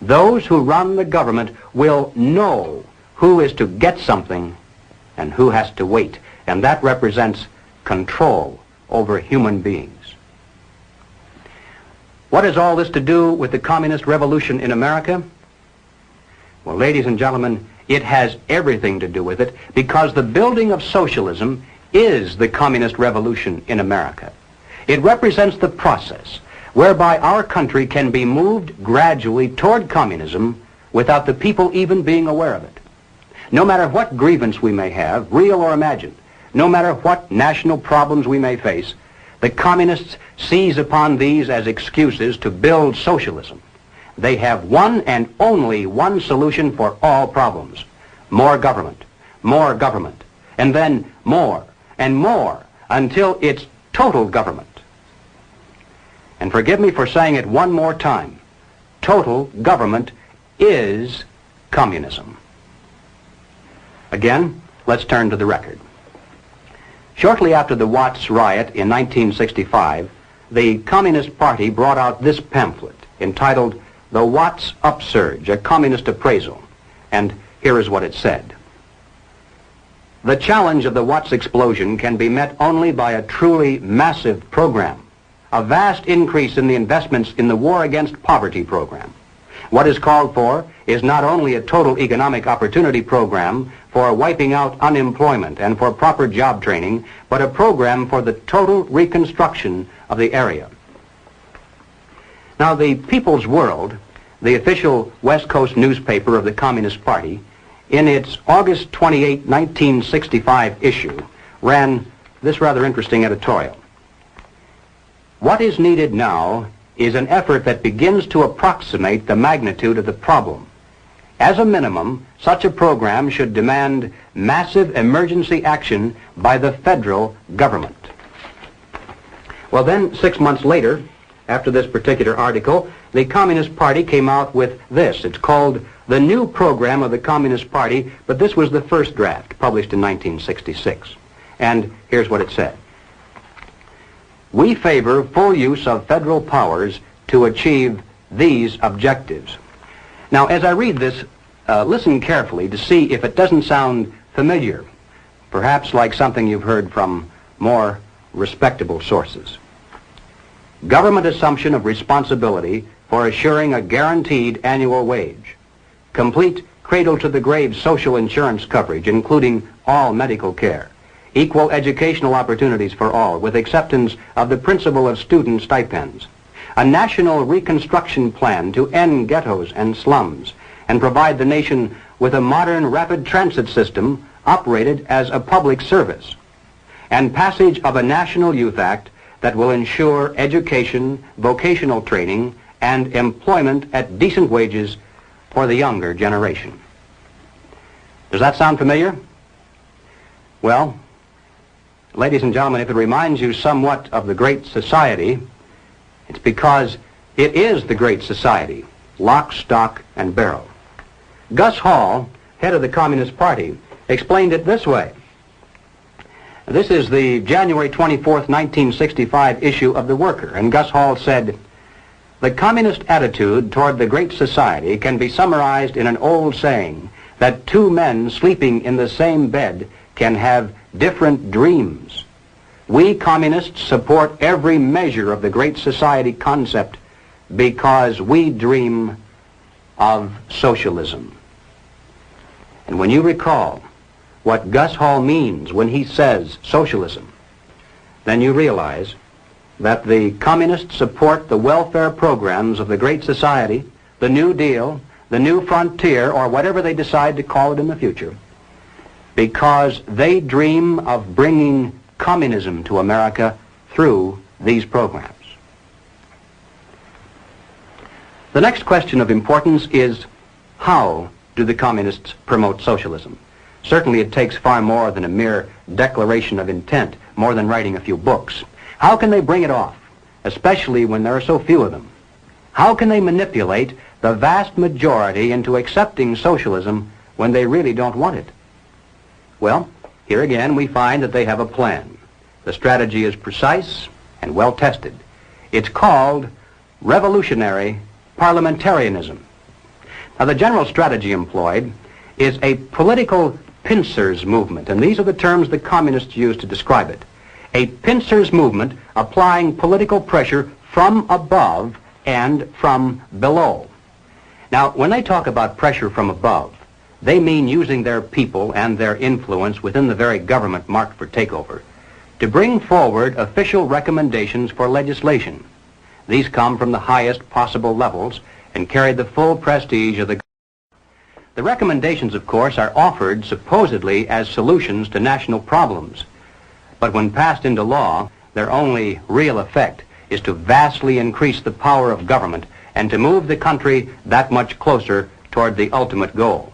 those who run the government will know who is to get something and who has to wait, and that represents control over human beings. What has all this to do with the communist revolution in America? Well, ladies and gentlemen, it has everything to do with it because the building of socialism is the communist revolution in America. It represents the process whereby our country can be moved gradually toward communism without the people even being aware of it. No matter what grievance we may have, real or imagined, no matter what national problems we may face, the communists seize upon these as excuses to build socialism. They have one and only one solution for all problems: more government, and then more, and more until it's total government. And forgive me for saying it one more time. Total government is communism. Again, let's turn to the record. Shortly after the Watts riot in 1965, the Communist Party brought out this pamphlet entitled The Watts Upsurge, a Communist Appraisal. And here is what it said. The challenge of the Watts explosion can be met only by a truly massive program, a vast increase in the investments in the War Against Poverty program. What is called for is not only a total economic opportunity program for wiping out unemployment and for proper job training, but a program for the total reconstruction of the area. Now, the People's World, the official West Coast newspaper of the Communist Party, in its August 28, 1965 issue, ran this rather interesting editorial. What is needed now is an effort that begins to approximate the magnitude of the problem. As a minimum, such a program should demand massive emergency action by the federal government. Well, then, 6 months later, after this particular article, the Communist Party came out with this. It's called The New Program of the Communist Party, but this was the first draft, published in 1966. And here's what it said. We favor full use of federal powers to achieve these objectives. Now, as I read this, listen carefully to see if it doesn't sound familiar, perhaps like something you've heard from more respectable sources. Government assumption of responsibility for assuring a guaranteed annual wage. Complete cradle-to-the-grave social insurance coverage, including all medical care. Equal educational opportunities for all, with acceptance of the principle of student stipends. A national reconstruction plan to end ghettos and slums and provide the nation with a modern rapid transit system operated as a public service. And passage of a National Youth Act that will ensure education, vocational training, and employment at decent wages for the younger generation. Does that sound familiar? Well, ladies and gentlemen, if it reminds you somewhat of the Great Society, it's because it is the Great Society, lock, stock, and barrel. Gus Hall, head of the Communist Party, explained it this way. This is the January 24th, 1965 issue of The Worker, and Gus Hall said, "The communist attitude toward the Great Society can be summarized in an old saying that two men sleeping in the same bed can have different dreams. We communists support every measure of the Great Society concept because we dream of socialism." And when you recall what Gus Hall means when he says socialism, then you realize that the communists support the welfare programs of the Great Society, the New Deal, the New Frontier, or whatever they decide to call it in the future, because they dream of bringing communism to America through these programs. The next question of importance is, how do the communists promote socialism? Certainly it takes far more than a mere declaration of intent, more than writing a few books. How can they bring it off, especially when there are so few of them? How can they manipulate the vast majority into accepting socialism when they really don't want it? Well, here again we find that they have a plan. The strategy is precise and well tested. It's called revolutionary parliamentarianism. Now, the general strategy employed is a political pincers movement, and these are the terms the communists use to describe it. A pincers movement applying political pressure from above and from below. Now, when they talk about pressure from above, they mean using their people and their influence within the very government marked for takeover to bring forward official recommendations for legislation. These come from the highest possible levels and carry the full prestige of the government. The recommendations, of course, are offered supposedly as solutions to national problems, but when passed into law, their only real effect is to vastly increase the power of government and to move the country that much closer toward the ultimate goal.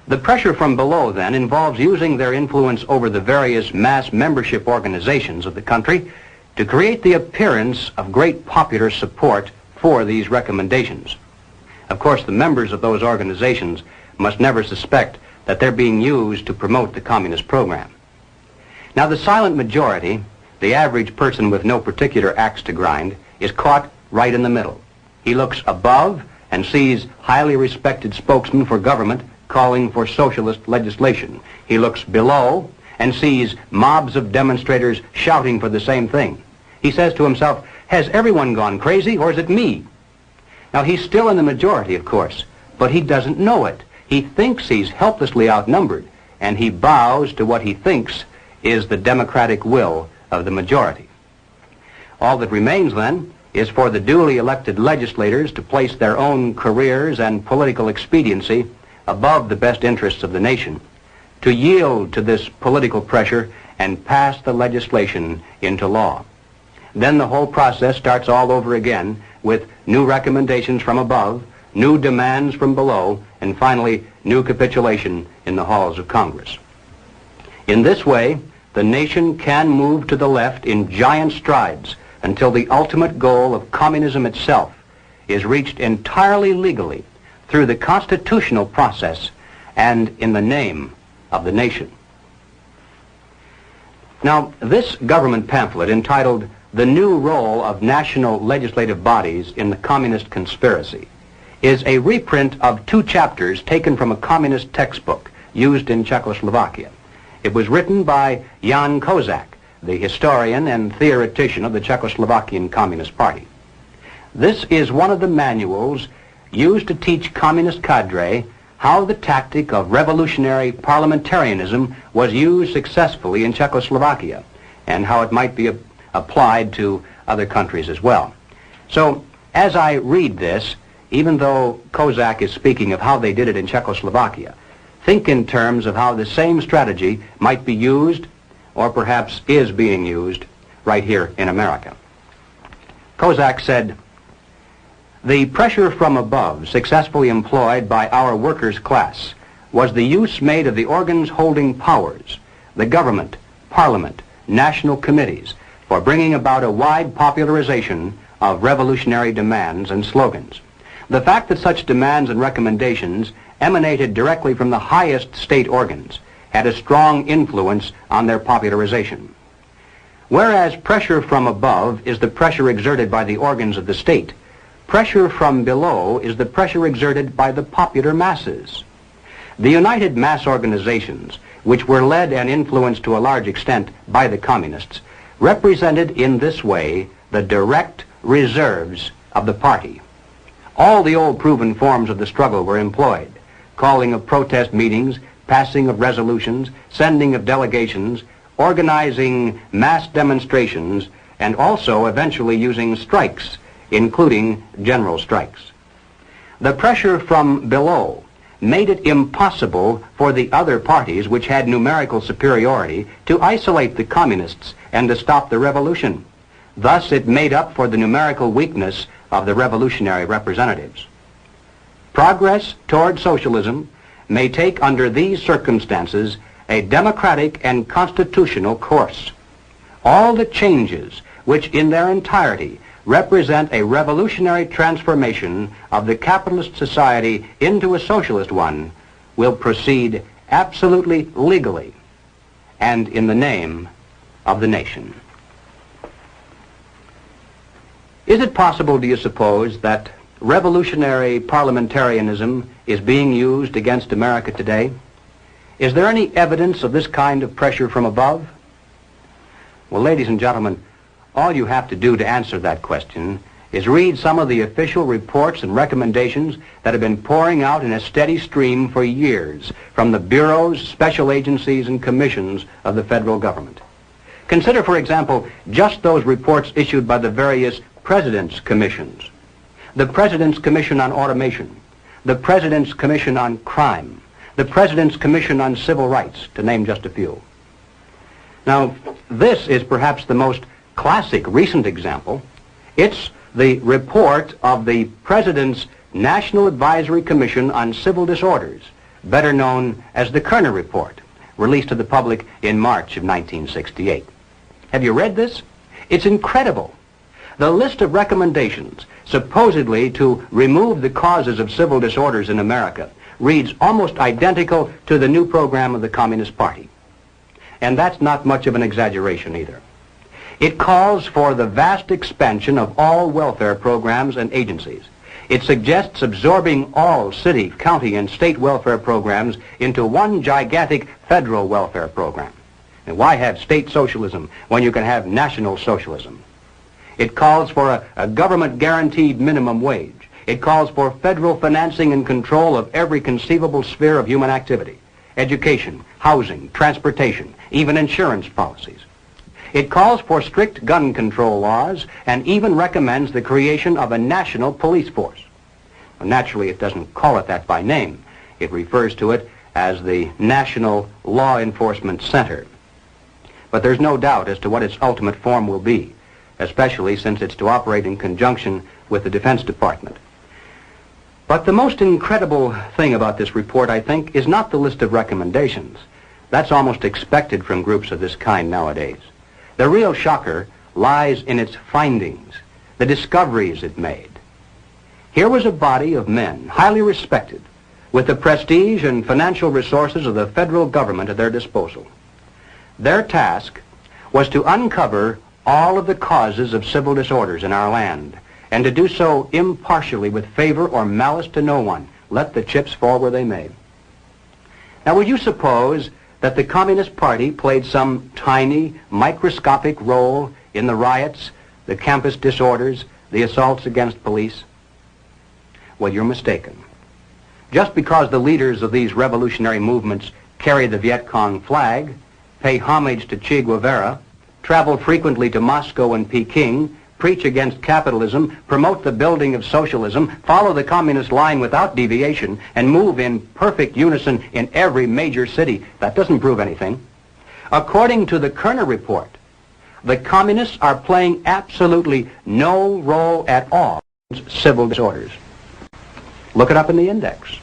The pressure from below, then, involves using their influence over the various mass membership organizations of the country to create the appearance of great popular support for these recommendations. Of course, the members of those organizations must never suspect that they're being used to promote the communist program. Now, the silent majority, the average person with no particular axe to grind, is caught right in the middle. He looks above and sees highly respected spokesmen for government calling for socialist legislation. He looks below and sees mobs of demonstrators shouting for the same thing. He says to himself, has everyone gone crazy, or is it me? Now, he's still in the majority, of course, but he doesn't know it. He thinks he's helplessly outnumbered, and he bows to what he thinks is the democratic will of the majority. All that remains, then, is for the duly elected legislators to place their own careers and political expediency above the best interests of the nation, to yield to this political pressure and pass the legislation into law. Then the whole process starts all over again with new recommendations from above, new demands from below, and finally new capitulation in the halls of Congress. In this way, the nation can move to the left in giant strides until the ultimate goal of communism itself is reached entirely legally through the constitutional process and in the name of the nation. Now, this government pamphlet entitled "The New Role of National Legislative Bodies in the Communist Conspiracy" is a reprint of 2 chapters taken from a communist textbook used in Czechoslovakia. It was written by Jan Kozak, the historian and theoretician of the Czechoslovakian Communist Party. This is one of the manuals used to teach communist cadre how the tactic of revolutionary parliamentarianism was used successfully in Czechoslovakia and how it might be applied to other countries as well. So, as I read this, even though Kozak is speaking of how they did it in Czechoslovakia, think in terms of how the same strategy might be used, or perhaps is being used, right here in America. Kozak said, "The pressure from above successfully employed by our workers' class was the use made of the organs holding powers, the government, parliament, national committees, for bringing about a wide popularization of revolutionary demands and slogans. The fact that such demands and recommendations emanated directly from the highest state organs had a strong influence on their popularization. Whereas pressure from above is the pressure exerted by the organs of the state, pressure from below is the pressure exerted by the popular masses. The united mass organizations, which were led and influenced to a large extent by the communists, represented in this way the direct reserves of the party. All the old proven forms of the struggle were employed: calling of protest meetings, passing of resolutions, sending of delegations, organizing mass demonstrations, and also eventually using strikes, including general strikes. The pressure from below made it impossible for the other parties which had numerical superiority to isolate the communists and to stop the revolution. Thus it made up for the numerical weakness of the revolutionary representatives. Progress toward socialism may take under these circumstances a democratic and constitutional course. All the changes which in their entirety represent a revolutionary transformation of the capitalist society into a socialist one will proceed absolutely legally and in the name of the nation. Is it possible, do you suppose, that revolutionary parliamentarianism is being used against America today? Is there any evidence of this kind of pressure from above? Well, ladies and gentlemen, all you have to do to answer that question is read some of the official reports and recommendations that have been pouring out in a steady stream for years from the bureaus, special agencies, and commissions of the federal government. Consider, for example, just those reports issued by the various President's Commissions. The President's Commission on Automation, the President's Commission on Crime, the President's Commission on Civil Rights, to name just a few. Now, this is perhaps the most classic recent example. It's the report of the President's National Advisory Commission on Civil Disorders, better known as the Kerner Report, released to the public in March of 1968. Have you read this? It's incredible. The list of recommendations supposedly to remove the causes of civil disorders in America reads almost identical to the new program of the Communist Party. And that's not much of an exaggeration either. It calls for the vast expansion of all welfare programs and agencies. It suggests absorbing all city, county, and state welfare programs into one gigantic federal welfare program. And why have state socialism when you can have national socialism? It calls for a government-guaranteed minimum wage. It calls for federal financing and control of every conceivable sphere of human activity: education, housing, transportation, even insurance policies. It calls for strict gun control laws and even recommends the creation of a national police force. Well, naturally, it doesn't call it that by name. It refers to it as the National Law Enforcement Center. But there's no doubt as to what its ultimate form will be, especially since it's to operate in conjunction with the Defense Department. But the most incredible thing about this report, I think, is not the list of recommendations. That's almost expected from groups of this kind nowadays. The real shocker lies in its findings, the discoveries it made. Here was a body of men, highly respected, with the prestige and financial resources of the federal government at their disposal. Their task was to uncover all of the causes of civil disorders in our land, and to do so impartially with favor or malice to no one, let the chips fall where they may. Now, would you suppose that the Communist Party played some tiny, microscopic role in the riots, the campus disorders, the assaults against police? Well, you're mistaken. Just because the leaders of these revolutionary movements carry the Viet Cong flag, pay homage to Che Guevara, travel frequently to Moscow and Peking, preach against capitalism, promote the building of socialism, follow the communist line without deviation, and move in perfect unison in every major city, that doesn't prove anything. According to the Kerner Report, the communists are playing absolutely no role at all in civil disorders. Look it up in the index.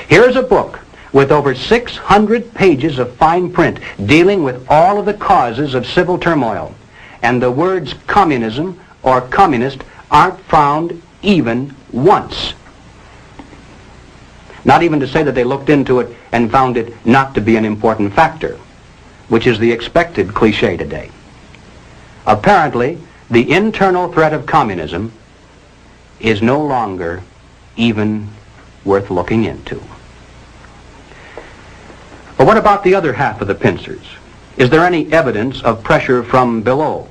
Here's a book with over 600 pages of fine print dealing with all of the causes of civil turmoil. And the words communism or communist aren't found even once. Not even to say that they looked into it and found it not to be an important factor, which is the expected cliche today. Apparently, the internal threat of communism is no longer even worth looking into. But what about the other half of the pincers? Is there any evidence of pressure from below?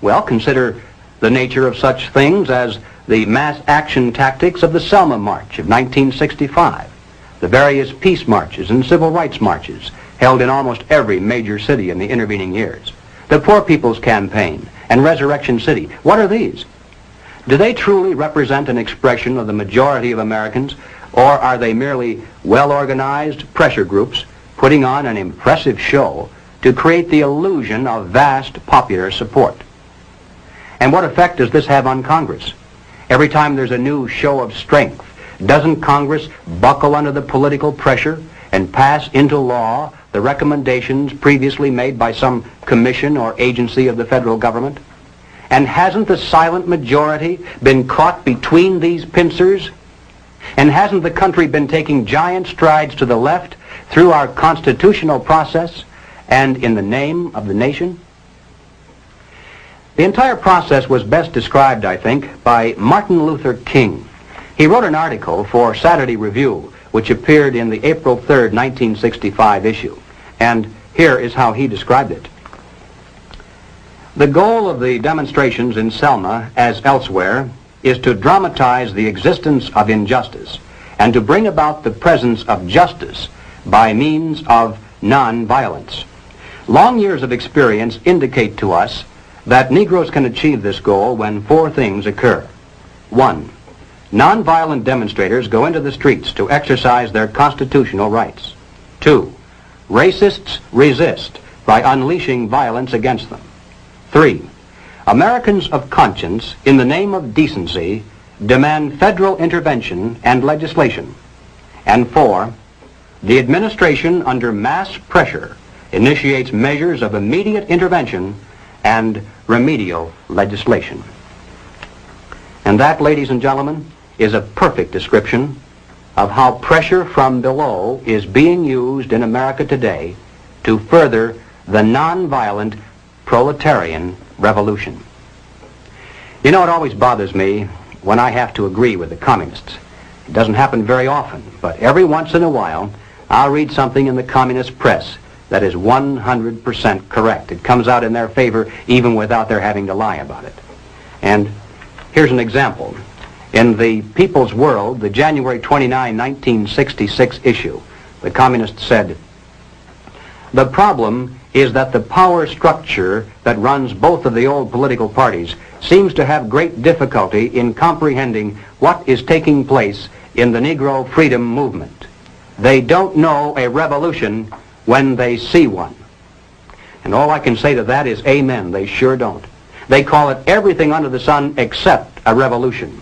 Well, consider the nature of such things as the mass action tactics of the Selma March of 1965, the various peace marches and civil rights marches held in almost every major city in the intervening years, the Poor People's Campaign and Resurrection City. What are these? Do they truly represent an expression of the majority of Americans, or are they merely well-organized pressure groups putting on an impressive show to create the illusion of vast popular support? And what effect does this have on Congress? Every time there's a new show of strength, doesn't Congress buckle under the political pressure and pass into law the recommendations previously made by some commission or agency of the federal government? And hasn't the silent majority been caught between these pincers? And hasn't the country been taking giant strides to the left through our constitutional process and in the name of the nation? The entire process was best described, I think, by Martin Luther King. He wrote an article for Saturday Review, which appeared in the April 3rd, 1965 issue. And here is how he described it. The goal of the demonstrations in Selma, as elsewhere, is to dramatize the existence of injustice and to bring about the presence of justice by means of non-violence. Long years of experience indicate to us that Negroes can achieve this goal when four things occur. 1. Nonviolent demonstrators go into the streets to exercise their constitutional rights. 2. Racists resist by unleashing violence against them. 3. Americans of conscience, in the name of decency, demand federal intervention and legislation. And 4, the administration under mass pressure initiates measures of immediate intervention and remedial legislation. And that, ladies and gentlemen, is a perfect description of how pressure from below is being used in America today to further the nonviolent proletarian revolution. You know, it always bothers me when I have to agree with the communists. It doesn't happen very often, but every once in a while I'll read something in the communist press that is 100% correct. It comes out in their favor even without their having to lie about it. And here's an example. In the People's World, the January 29, 1966 issue, the communists said, "The problem is that the power structure that runs both of the old political parties seems to have great difficulty in comprehending what is taking place in the Negro freedom movement. They don't know a revolution when they see one." And all I can say to that is amen. They sure don't. They call it everything under the sun except a revolution.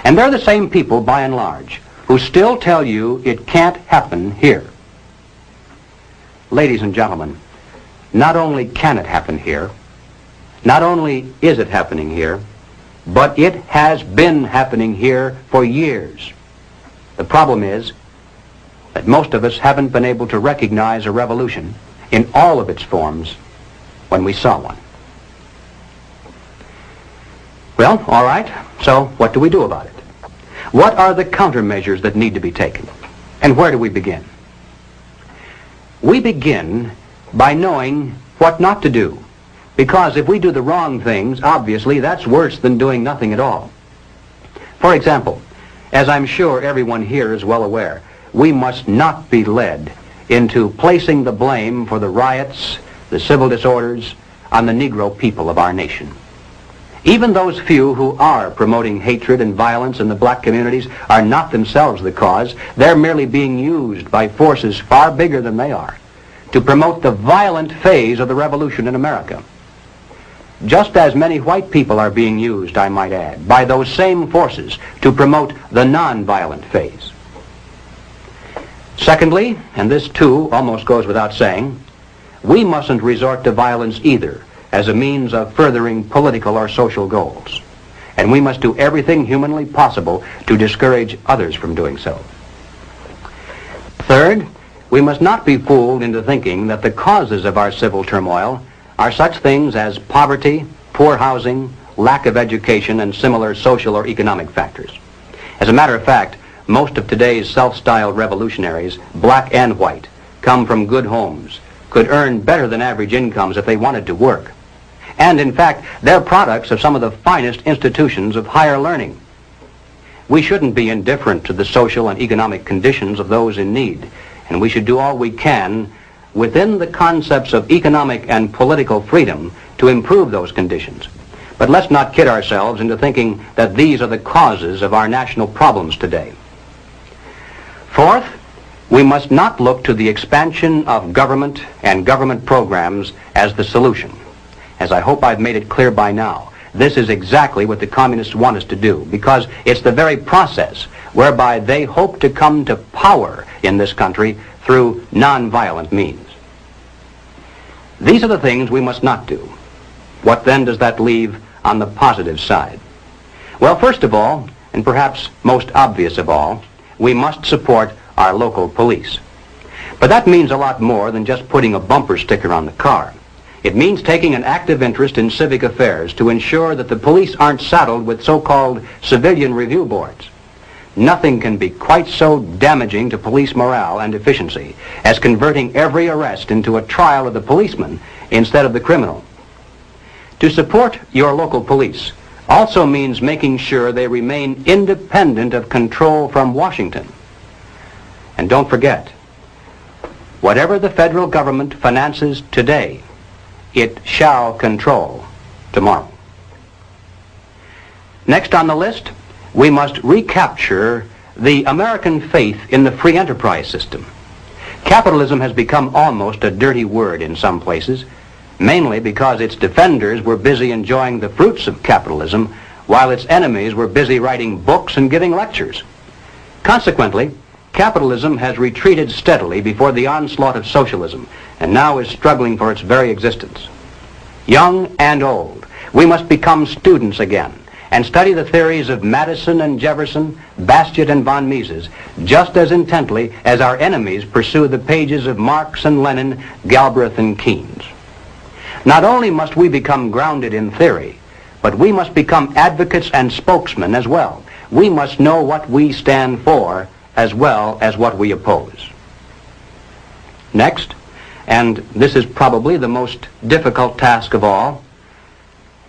And they're the same people, by and large, who still tell you it can't happen here. Ladies and gentlemen, not only can it happen here, not only is it happening here, but it has been happening here for years. The problem is that most of us haven't been able to recognize a revolution in all of its forms when we saw one. Well, all right, so what do we do about it? What are the countermeasures that need to be taken? And where do we begin? We begin by knowing what not to do, because if we do the wrong things, obviously that's worse than doing nothing at all. For example, as I'm sure everyone here is well aware, we must not be led into placing the blame for the riots, the civil disorders, on the Negro people of our nation. Even those few who are promoting hatred and violence in the black communities are not themselves the cause. They're merely being used by forces far bigger than they are to promote the violent phase of the revolution in America. Just as many white people are being used, I might add, by those same forces to promote the nonviolent phase. Secondly, and this too almost goes without saying, we mustn't resort to violence either as a means of furthering political or social goals. And we must do everything humanly possible to discourage others from doing so. Third, we must not be fooled into thinking that the causes of our civil turmoil are such things as poverty, poor housing, lack of education, and similar social or economic factors. As a matter of fact, most of today's self-styled revolutionaries, black and white, come from good homes, could earn better than average incomes if they wanted to work. And in fact, they're products of some of the finest institutions of higher learning. We shouldn't be indifferent to the social and economic conditions of those in need, and we should do all we can within the concepts of economic and political freedom to improve those conditions. But let's not kid ourselves into thinking that these are the causes of our national problems today. Fourth, we must not look to the expansion of government and government programs as the solution. As I hope I've made it clear by now, this is exactly what the communists want us to do, because it's the very process whereby they hope to come to power in this country through nonviolent means. These are the things we must not do. What then does that leave on the positive side? Well, first of all, and perhaps most obvious of all, we must support our local police. But that means a lot more than just putting a bumper sticker on the car. It means taking an active interest in civic affairs to ensure that the police aren't saddled with so-called civilian review boards. Nothing can be quite so damaging to police morale and efficiency as converting every arrest into a trial of the policeman instead of the criminal. To support your local police also means making sure they remain independent of control from Washington. And don't forget, whatever the federal government finances today, it shall control tomorrow. Next on the list, we must recapture the American faith in the free enterprise system. Capitalism has become almost a dirty word in some places, mainly because its defenders were busy enjoying the fruits of capitalism while its enemies were busy writing books and giving lectures. Consequently, Capitalism has retreated steadily before the onslaught of socialism and now is struggling for its very existence. Young and old, we must become students again and study the theories of Madison and Jefferson, Bastiat and von Mises, just as intently as our enemies pursue the pages of Marx and Lenin, Galbraith and Keynes. Not only must we become grounded in theory, but we must become advocates and spokesmen as well. We must know what we stand for as well as what we oppose. Next, and this is probably the most difficult task of all,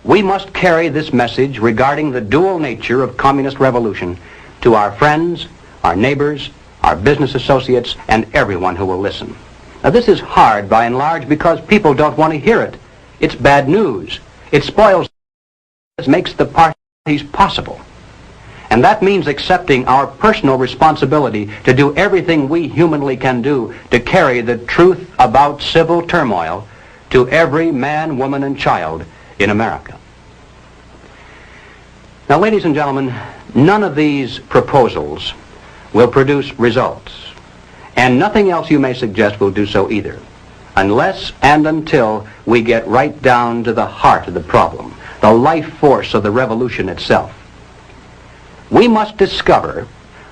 we must carry this message regarding the dual nature of communist revolution to our friends, our neighbors, our business associates, and everyone who will listen. Now, this is hard by and large because people don't want to hear it. It's bad news. It spoils, makes the parties possible. And that means accepting our personal responsibility to do everything we humanly can do to carry the truth about civil turmoil to every man, woman, and child in America. Now, ladies and gentlemen, none of these proposals will produce results, and nothing else you may suggest will do so either, unless and until we get right down to the heart of the problem, the life force of the revolution itself. We must discover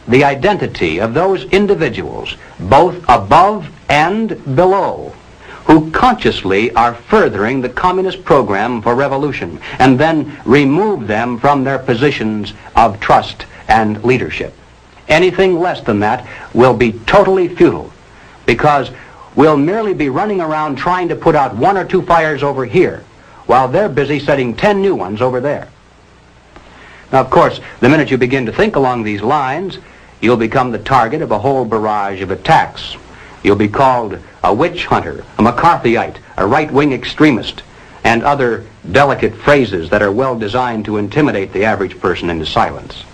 the identity of those individuals, both above and below, who consciously are furthering the communist program for revolution, and then remove them from their positions of trust and leadership. Anything less than that will be totally futile, because we'll merely be running around trying to put out 1 or 2 fires over here, while they're busy setting 10 new ones over there. Now, of course, the minute you begin to think along these lines, you'll become the target of a whole barrage of attacks. You'll be called a witch hunter, a McCarthyite, a right-wing extremist, and other delicate phrases that are well designed to intimidate the average person into silence.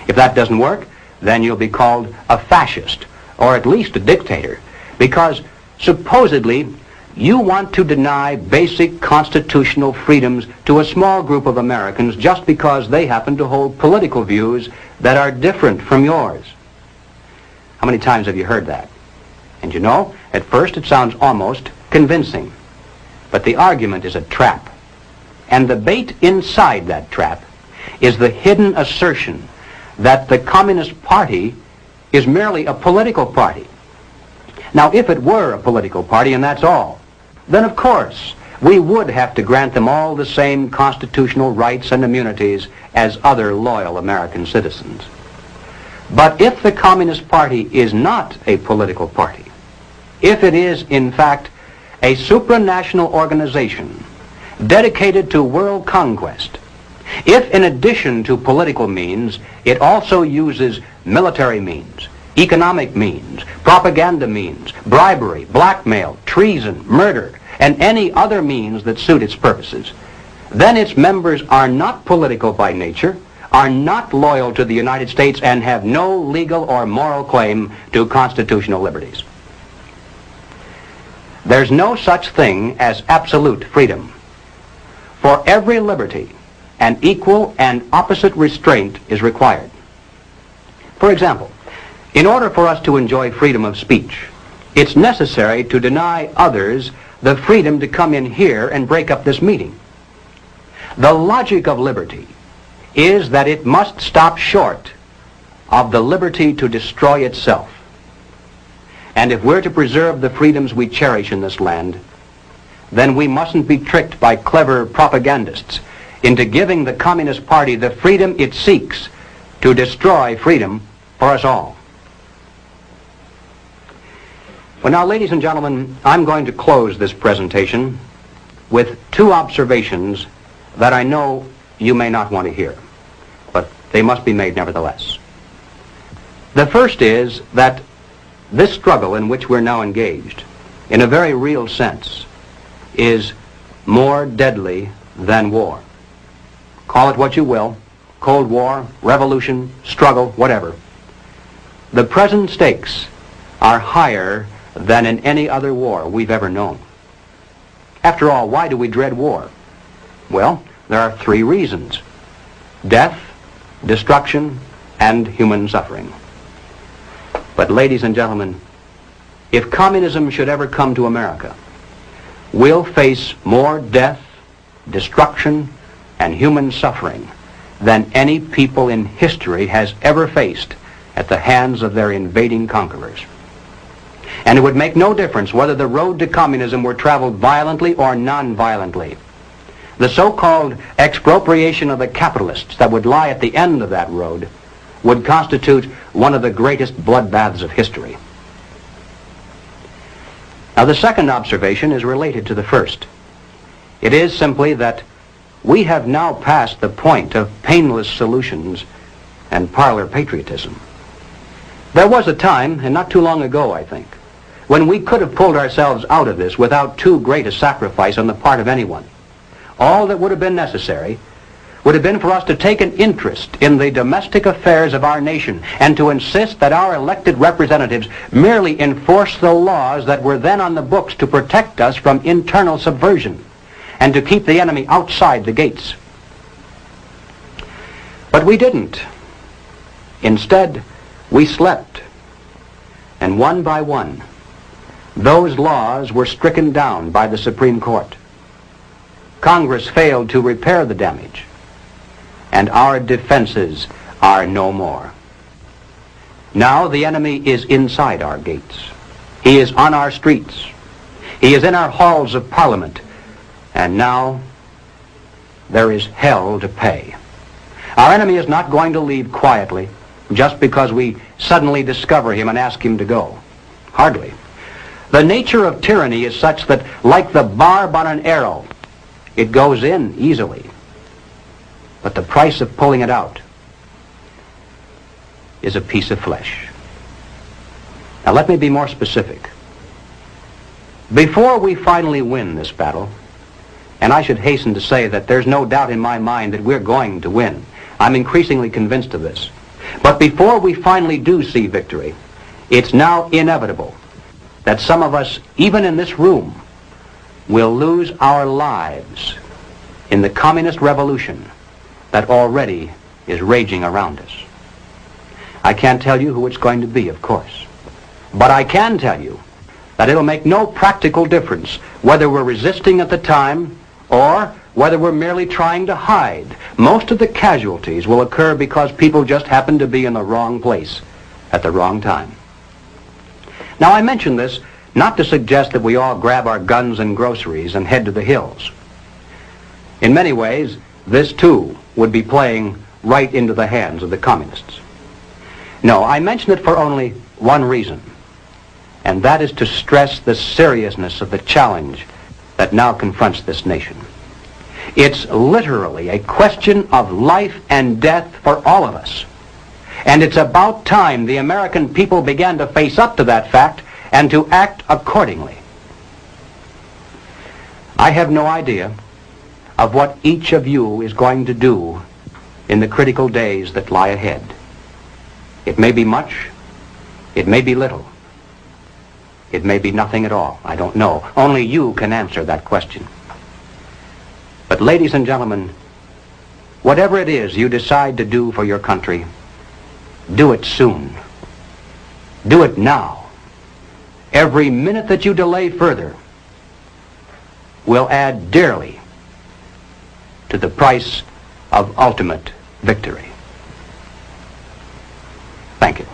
If that doesn't work, then you'll be called a fascist, or at least a dictator, because supposedly you want to deny basic constitutional freedoms to a small group of Americans just because they happen to hold political views that are different from yours. How many times have you heard that? And you know, at first it sounds almost convincing. But the argument is a trap. And the bait inside that trap is the hidden assertion that the Communist Party is merely a political party. Now, if it were a political party and that's all, then of course we would have to grant them all the same constitutional rights and immunities as other loyal American citizens. But if the Communist Party is not a political party, if it is in fact a supranational organization dedicated to world conquest, if in addition to political means it also uses military means, economic means, propaganda means, bribery, blackmail, treason, murder, and any other means that suit its purposes, then its members are not political by nature, are not loyal to the United States, and have no legal or moral claim to constitutional liberties. There's no such thing as absolute freedom. For every liberty, an equal and opposite restraint is required. For example, in order for us to enjoy freedom of speech, it's necessary to deny others the freedom to come in here and break up this meeting. The logic of liberty is that it must stop short of the liberty to destroy itself. And if we're to preserve the freedoms we cherish in this land, then we mustn't be tricked by clever propagandists into giving the Communist Party the freedom it seeks to destroy freedom for us all. Well, now, ladies and gentlemen, I'm going to close this presentation with 2 observations that I know you may not want to hear, but they must be made nevertheless. The first is that this struggle in which we're now engaged, in a very real sense, is more deadly than war. Call it what you will, Cold War, revolution, struggle, whatever. The present stakes are higher than in any other war we've ever known. After all, why do we dread war? Well, there are 3 reasons: death, destruction, and human suffering. But ladies and gentlemen, if communism should ever come to America, we'll face more death, destruction, and human suffering than any people in history has ever faced at the hands of their invading conquerors. And it would make no difference whether the road to communism were traveled violently or non-violently. The so-called expropriation of the capitalists that would lie at the end of that road would constitute one of the greatest bloodbaths of history. Now, the second observation is related to the first. It is simply that we have now passed the point of painless solutions and parlor patriotism. There was a time, and not too long ago, I think, when we could have pulled ourselves out of this without too great a sacrifice on the part of anyone. All that would have been necessary would have been for us to take an interest in the domestic affairs of our nation and to insist that our elected representatives merely enforce the laws that were then on the books to protect us from internal subversion and to keep the enemy outside the gates. But we didn't. Instead, we slept. And one by one, those laws were stricken down by the Supreme Court. Congress failed to repair the damage, and our defenses are no more. Now the enemy is inside our gates. He is on our streets. He is in our halls of Parliament. And now there is hell to pay. Our enemy is not going to leave quietly just because we suddenly discover him and ask him to go. Hardly. The nature of tyranny is such that, like the barb on an arrow, it goes in easily. But the price of pulling it out is a piece of flesh. Now let me be more specific. Before we finally win this battle, and I should hasten to say that there's no doubt in my mind that we're going to win. I'm increasingly convinced of this. But before we finally do see victory, it's now inevitable that some of us, even in this room, will lose our lives in the communist revolution that already is raging around us. I can't tell you who it's going to be, of course. But I can tell you that it'll make no practical difference whether we're resisting at the time or whether we're merely trying to hide. Most of the casualties will occur because people just happen to be in the wrong place at the wrong time. Now, I mention this not to suggest that we all grab our guns and groceries and head to the hills. In many ways, this too would be playing right into the hands of the communists. No, I mention it for only one reason, and that is to stress the seriousness of the challenge that now confronts this nation. It's literally a question of life and death for all of us. And it's about time the American people began to face up to that fact and to act accordingly. I have no idea of what each of you is going to do in the critical days that lie ahead. It may be much, it may be little. It may be nothing at all. I don't know. Only you can answer that question. But ladies and gentlemen, whatever it is you decide to do for your country, do it soon. Do it now. Every minute that you delay further will add dearly to the price of ultimate victory. Thank you.